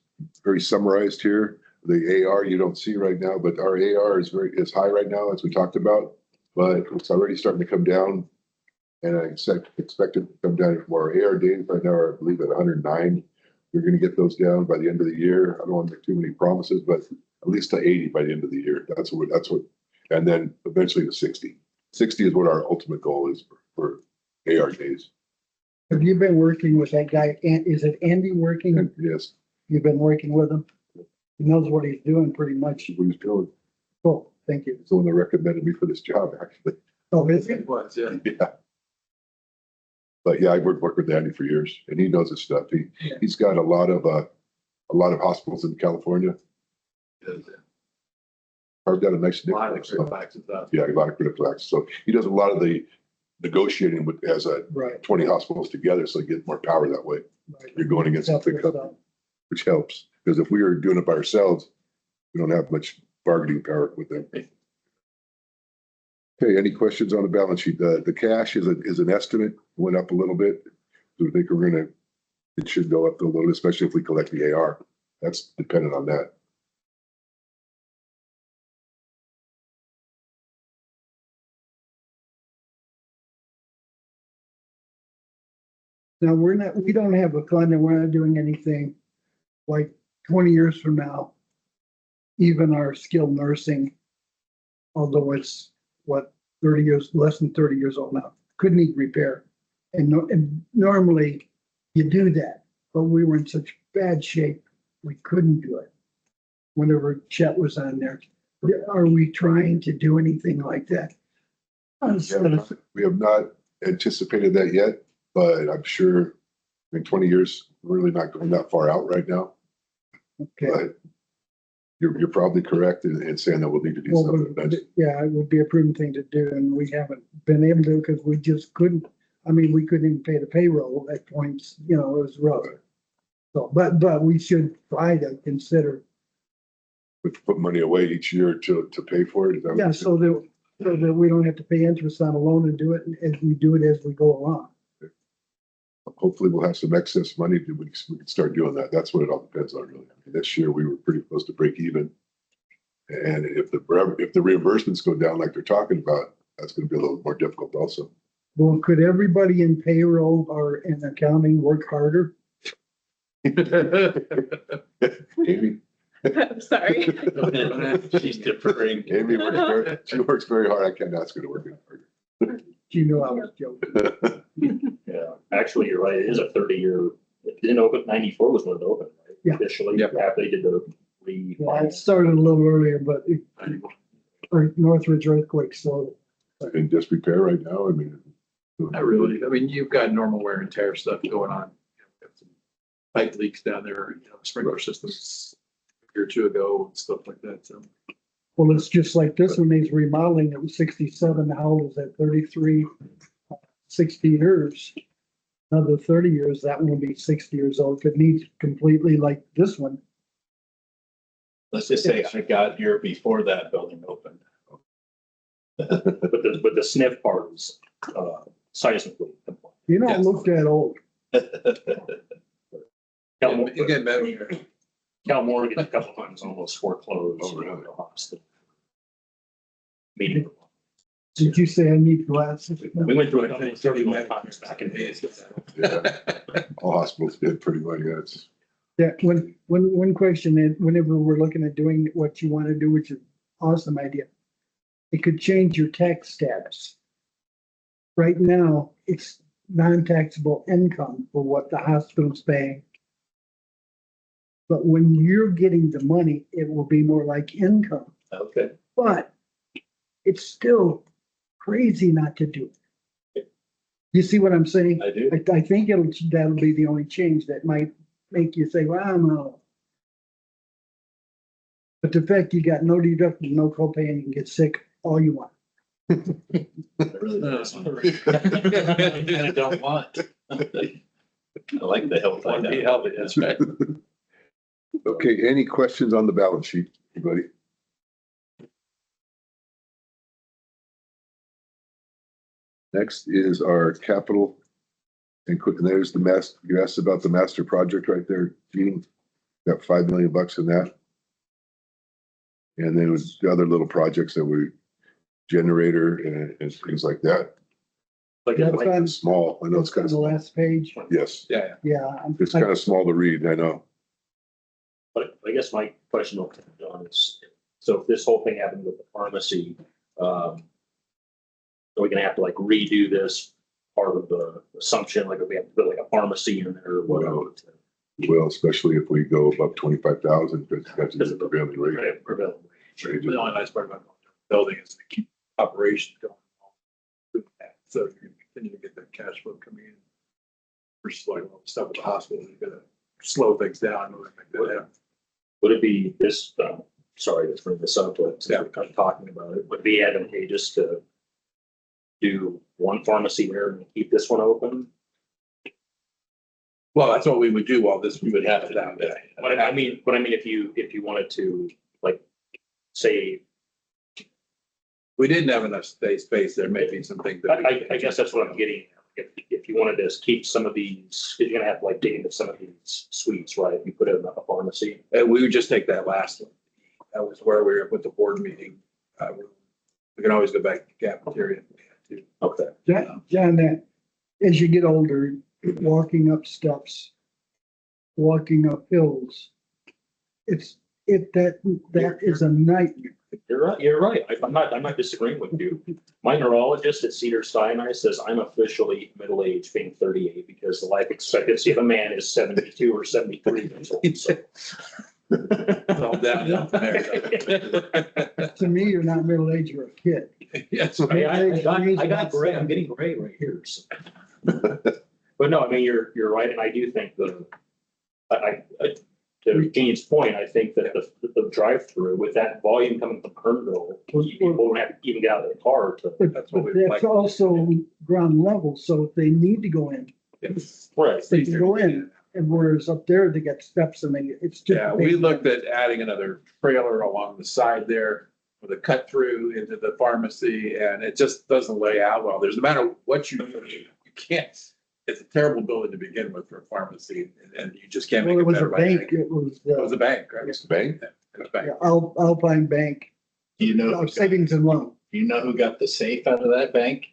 very summarized here. The AR you don't see right now, but our AR is high right now, as we talked about, but it's already starting to come down. And I expect it to come down more. Our AR days right now are, I believe, at 109. We're gonna get those down by the end of the year. I don't want to make too many promises, but at least to 80 by the end of the year. That's what, and then eventually to 60. 60 is what our ultimate goal is for AR days. Have you been working with that guy? Is it Andy working? And yes, You've been working with him? He knows what he's doing pretty much. what he's doing. Cool, thank you. He's the one that recommended me for this job, actually. Oh, is it? It was, yeah. Yeah. But yeah, I worked with Andy for years and he knows his stuff. He's got a lot of hospitals in California. Carved out a nice. A lot of critical facts and stuff. Yeah, a lot of critical access. So he does a lot of the negotiating with, as a Right. 20 hospitals together, so you get more power that way. Right. You're going against a big company, which helps, because if we were doing it by ourselves, we don't have much bargaining power with them. Okay, any questions on the balance sheet? The cash is an estimate, went up a little bit. So I think it should go up a little, especially if we collect the AR. That's dependent on that. Now, we don't have a fund and we're not doing anything like 20 years from now. Even our skilled nursing, although it's what, 30 years, less than 30 years old now, could need repair. And normally you do that, but we were in such bad shape, we couldn't do it. Whenever Chet was on there, are we trying to do anything like that? We have not anticipated that yet, but I'm sure in 20 years, we're really not going that far out right now. Okay. But you're probably correct in saying that we'll need to do Well, something. eventually. yeah, it would be a prudent thing to do, and we haven't been able to because we just couldn't. I mean, we couldn't even pay the payroll at points, it was rough. So, but we should try to consider, Put money away each year to pay for it. Is that what yeah, you're so that we don't have to pay interest on a loan and do it as we do it as we go along. saying? Hopefully we'll have some excess money that we can start doing that. That's what it all depends on, really. I mean, this year we were pretty close to break even. And if the reimbursements go down like they're talking about, that's going to be a little more difficult also. Well, could everybody in payroll or in accounting work harder? Amy, I'm sorry. She's deferring. Amy she works very hard. I can't ask her to work any harder. You know, I was joking. Yeah, actually, you're right. It is a 30-year. It didn't open, 94 was when it opened, right? Yeah. Officially, Yep. after they did the Yeah, it started a little earlier, but Northridge earthquake, so In disrepair right now, I mean. Not really. I mean, you've got normal wear and tear stuff going on. Pipe leaks down there, sprinkler systems a year or two ago and stuff like that. So well, it's just like this one needs remodeling. It was 67. How old is that? 33, 60 years. Another 30 years, that one will be 60 years old. It needs completely like this one. Let's just say I got here before that building opened. but the sniff part is seismically compliant. You don't Yes. look that old. again, better. Cal Morgan a couple times almost foreclosed. Oh, really? The hospital. Meeting. Did you say I need glasses? We went through it 31 times back in the day. Yeah, all hospitals did pretty much, yeah. It's, Yeah, one question is, whenever we're looking at doing what you want to do, which is awesome idea. it could change your tax status. Right now, it's non-taxable income for what the hospital's paying. But when you're getting the money, it will be more like income, Okay. but it's still crazy not to do it. You see what I'm saying? I do. I think that'll be the only change that might make you say, well, no. But the fact you got no deductible, no copay, and you can get sick all you want. It really does. I don't want. I like the health. Want to be healthy, that's right. Okay, any questions on the balance sheet, anybody? Next is our capital. And there's you asked about the master project right there, Gene. Got $5 million in that. And then it was the other little projects that were generator and things like that. Like, That's like, on- Small, I know it's kind On of, the last page, yes, Yeah, yeah. it's kind of small to read, I know. but I guess my question, John, is, so if this whole thing happened with the pharmacy, are we gonna have to like redo this part of the assumption, like if we have to put like a pharmacy in there or whatever? Well, especially if we go above 25,000, because that's the prevailing rate. Right, prevailing. the only nice part about the building is to keep operations going. So you're gonna continue to get that cash flow coming in. Versus like all the stuff at the hospital, you're gonna slow things down in order to make that happen. Would it be this, sorry to bring this up, but Yeah. we're kind of talking about it, would it be advantageous to do one pharmacy there and keep this one open? Well, that's what we would do while this. We would have to down do there. But I mean, if you wanted to, like, say, We didn't have enough space, there may be some things that. we- I guess that's what I'm getting at. If you wanted to keep some of these, if you're gonna have to like dig into some of these suites, right? If you put it in a pharmacy. We would just take that last one. That was where we were with the board meeting. We can always go back to cafeteria if we had to. Okay. John, that, as you get older, walking up steps, walking up hills, that is a nightmare. You're right. I'm not disagreeing with you. My neurologist at Cedars-Sinai says I'm officially middle-aged, being 38, because the life expectancy of a man is 72 or 73 years old. So. It's all downhill from there. To me, you're not middle-aged, you're a kid. Yes. I got gray. I'm getting gray right here. So. But no, I mean, you're right. And I do think to Gene's point, I think that the drive-through with that volume coming from Kernville, people won't have to even get out of the car to. But That's what but we'd that's like. also ground level, so if they need to go in, Right. they can go in. And whereas up there, they got steps and it's just. Yeah, we looked at adding another trailer along the side there with a cut through into the pharmacy, and it just doesn't lay out well. There's no matter what you can't, it's a terrible building to begin with for a pharmacy, and you just can't make Well, it it was a better. by bank, anything. it was, It was a bank, right? It's the bank. It was a bank. Alpine Bank, Do you know, savings and loan. do you know who got the safe out of that bank?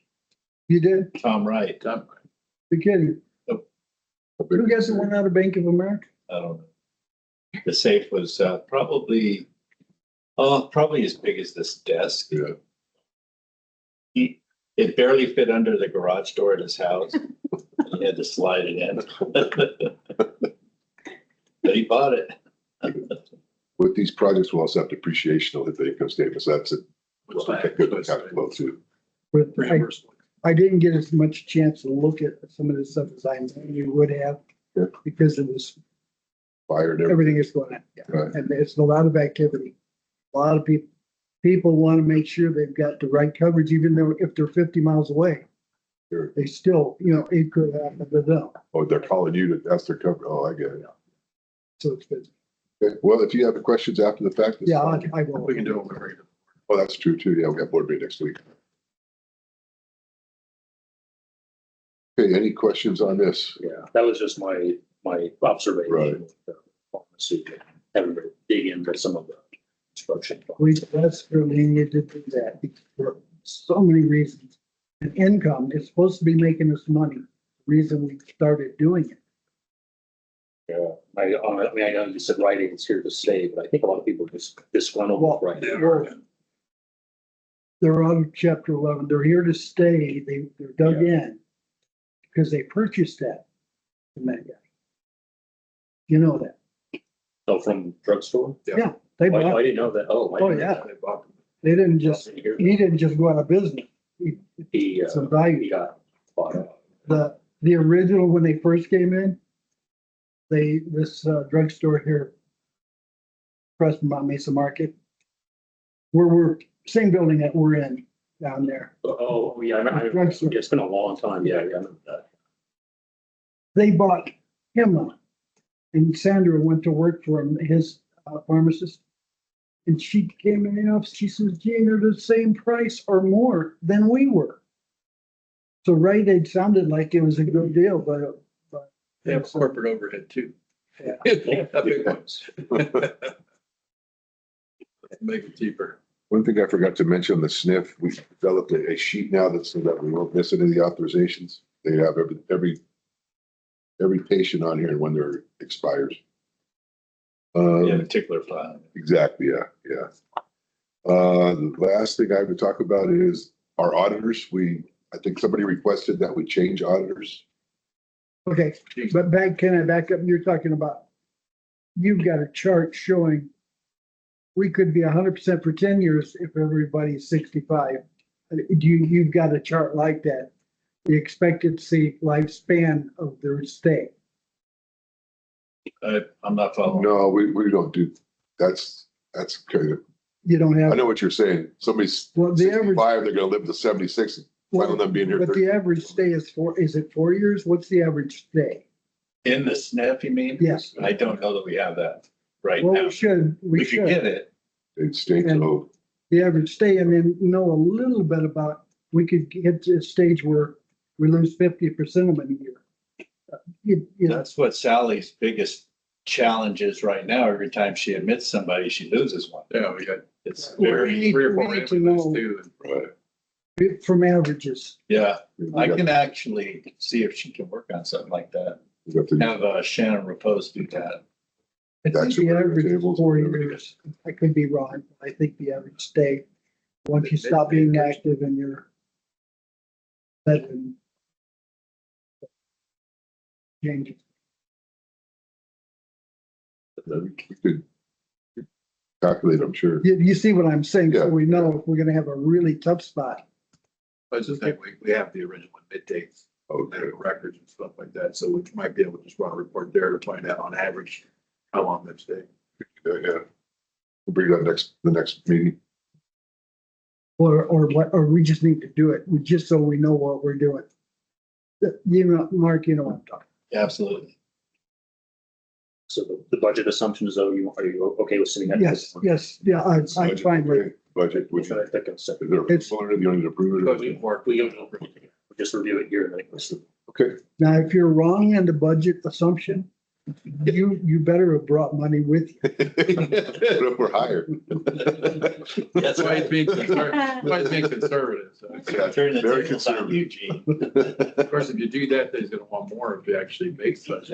You did? Tom Wright. You're kidding. Who gets the one out of Bank of America? I don't know. The safe was probably as big as this desk. Yeah. It barely fit under the garage door at his house. He had to slide it in. But he bought it. With these projects, we'll also have depreciation on the income statement, so that's a good cash flow too. But Reimbursement. I didn't get as much chance to look at some of this stuff as I knew you would have. Yeah. Because it was, Fire and everything. everything is going on. Yeah. Right. And it's a lot of activity. A lot of people want to make sure they've got the right coverage, even though if they're 50 miles away. Sure. They still, it could happen to them. Oh, they're calling you to ask their cover. Oh, I get it. So it's good. Okay, well, if you have questions after the fact. it's Yeah, fine. I will. We can do it over here. Oh, that's true too. Yeah, we have board meeting next week. Okay, any questions on this? Yeah, that was just my observation. Right. With the pharmacy, having to dig into some of the construction. We desperately need to do that for so many reasons. And income is supposed to be making us money. Reason we started doing it. Yeah, I mean, I know you said Rite Aid's here to stay, but I think a lot of people are just disgruntled with Rite Aid. Well, They're out of chapter 11. They're here to stay. They're dug in because they purchased that from that guy. You know that. Oh, from drugstore? They Oh, bought, I didn't know that. Oh. I Oh, didn't know yeah. that. They bought them. they didn't just, Didn't hear he that. didn't just go out of business. He, Some he value. got bought up. The original, when they first came in, this drugstore here, across from Mount Mesa Market, we're, same building that we're in down there. Oh, yeah, Drugstore. it's been a long time. Yeah, yeah. I remember that. They bought him up. And Sandra went to work for him, his pharmacist. And she came in the office, she says, Gene, they're the same price or more than we were. So Rite Aid sounded like it was a good deal, but. They have corporate overhead too. Yeah. Big ones. Make it cheaper. One thing I forgot to mention, the SNF, we developed a sheet now that so that we won't miss any of the authorizations. They have every patient on here and when their expires. Yeah, particular file. Exactly, yeah. The last thing I would talk about is our auditors. I think somebody requested that we change auditors. Okay, but can I back up? You're talking about, you've got a chart showing we could be 100% for 10 years if everybody's 65. You've got a chart like that, the expectancy lifespan of their stay. I'm not following. No, we don't do, that's kind of, You don't I have, know what you're saying. Somebody's well, the average, 65, they're gonna live to 76. Plan on them being here but 30. the average stay is it 4 years? What's the average stay? In the SNF, you mean? Yes. I don't know that we have that right Well, now. we We could get should, it. They'd stay till, the average stay, and then know a little bit about, we could get to a stage where we lose 50% of them in a year. You know, That's what Sally's biggest challenge is right now. Every time she admits somebody, she loses one. Yeah, we got It's We very, need- 3 or 4 we need to ambulance know. too. right. from averages. yeah. We I got- can actually see if she can work on something like that. we got to- Have Shannon Repose do that. I think That's the your average is tables, 4 whatever it years. I could be wrong. I think the average stay, once you stop being active and you're that can change. We could calculate, I'm sure. You see what I'm saying? So Yeah. we know if we're gonna have a really tough spot. But the thing, we have the original mid dates, Okay. medical records and stuff like that, so we might be able to just run a report there to find out on average how long they stay. Yeah. We'll bring that the next meeting. Or we just need to do it, just so we know what we're doing. You know, Mark, you know what I'm talking. Absolutely. So the budget assumptions, though, are you okay with sitting at? Yes, yeah, I'm Budget, fine with it. okay. Budget, Which which, I think is, is there a It's- proposal or do you need to approve Because it? we work, we don't, we'll just review it here and then it's. Okay. Now, if you're wrong in the budget assumption, you better have brought money with you. What if we're higher? that's why it's being conservative, that's why it's being conservative, so. Yeah, Turn the very tables on conservative. you, Gene. Of course, if you do that, then he's gonna want more if you actually make such.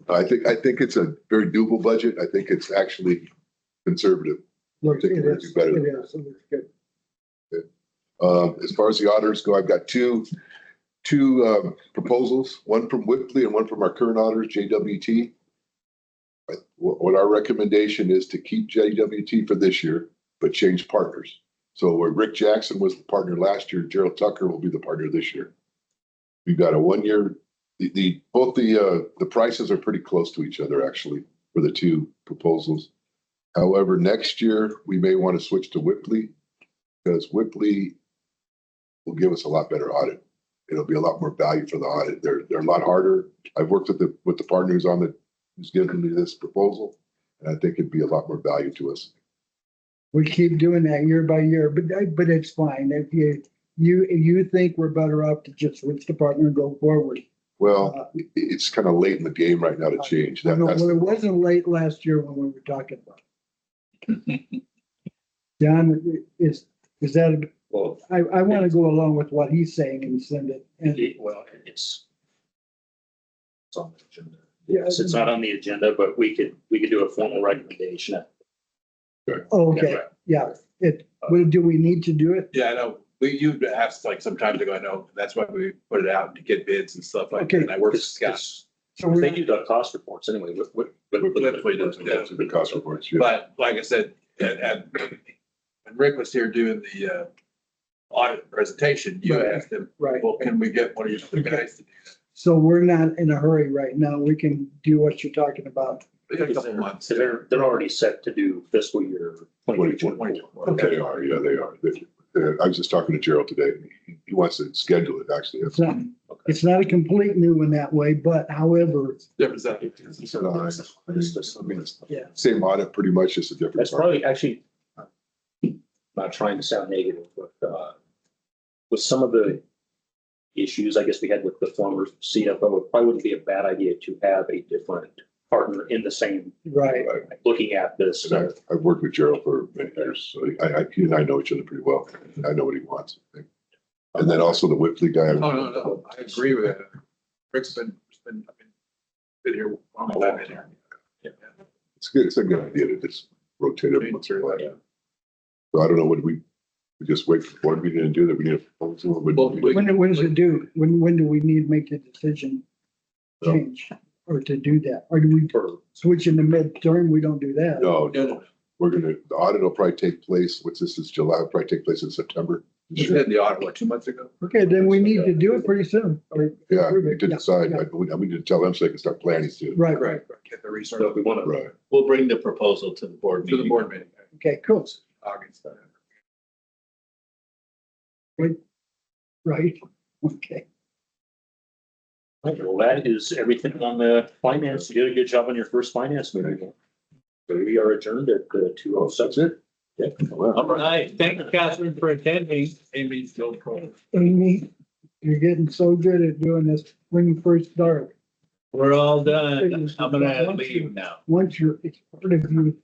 I think it's a very doable budget. I think it's actually conservative. Look, think it we're gonna is, do better it than is, it looks good. As far as the auditors go, I've got two proposals, one from Whitley and one from our current auditors, JWT. What our recommendation is to keep JWT for this year, but change partners. So where Rick Jackson was the partner last year, Gerald Tucker will be the partner this year. We've got a 1 year, both the prices are pretty close to each other actually for the two proposals. However, next year, we may want to switch to Whitley because Whitley will give us a lot better audit. It'll be a lot more value for the audit. They're a lot harder. I've worked with the partner who's given me this proposal, and I think it'd be a lot more value to us. We keep doing that year by year, but it's fine. If you think we're better off to just switch the partner and go forward. Well, it's kind of late in the game right now to change. I know, That's well, it wasn't late last year when we were talking about it. John, is that, Well, I want to go along with what he's saying and send it. And well, it's on the agenda. Yeah. Yes, it's not on the agenda, but we could do a formal recommendation. okay, yeah, Do we need to do it? Yeah, I know. You asked like some time ago, I know. That's why we put it out to get bids and stuff like that. Okay. And I worked with It's- Scott. it's- So we're They not- do the cost reports anyway. Literally does, yeah. That's the cost reports, yeah. But like I said, when Rick was here doing the audit presentation, you Right. asked him, Right. well, can we get one of your guys to do that? So we're not in a hurry right now. We can do what you're talking about. We got a couple months. So they're already set to do fiscal year 2022. 2024. Okay, they are, yeah, they are. I was just talking to Gerald today. He wants to schedule it, actually. It's not, it's not a complete new one that way, but however, Different stuff. I mean, it's yeah. same audit, pretty much, just a different. That's probably actually, not trying to sound negative, but, with some of the issues, I guess we had with the former CFO, it probably wouldn't be a bad idea to have a different partner in the same, Right. looking at this. And I've worked with Gerald for many years, so he and I know each other pretty well. I know what he wants. And then also the Whitley guy. Oh, no, I agree with that. Rick's been here long as I've been here. It's good. It's a good idea to just rotate every once in a while. So I don't know, we just wait for the board meeting and do that? We need a proposal. Well, When does it due? When do we need to make the decision change or to do that? Or do we switch in the midterm? We don't do that. No, No, we're gonna, the audit will probably take place, is July, will probably take place in September. You did the audit, what, 2 months ago? Okay, then we need to do it pretty soon. or Yeah, approve we it. did Yeah, decide. yeah. We need to tell them so they can start planning too. Right, Right. Get the research So if we want to, Right. We'll bring the proposal to the board to the meeting. board meeting. Okay, cool. August. Right. Okay. well, that is everything on the finance. You did a good job on your first finance meeting. So we are adjourned at 2:07. That's it? All right, thank you, Catherine, for attending. Amy's still pro. Amy, you're getting so good at doing this when you first start. We're all done. I'm gonna leave now. Once you're, it's part of you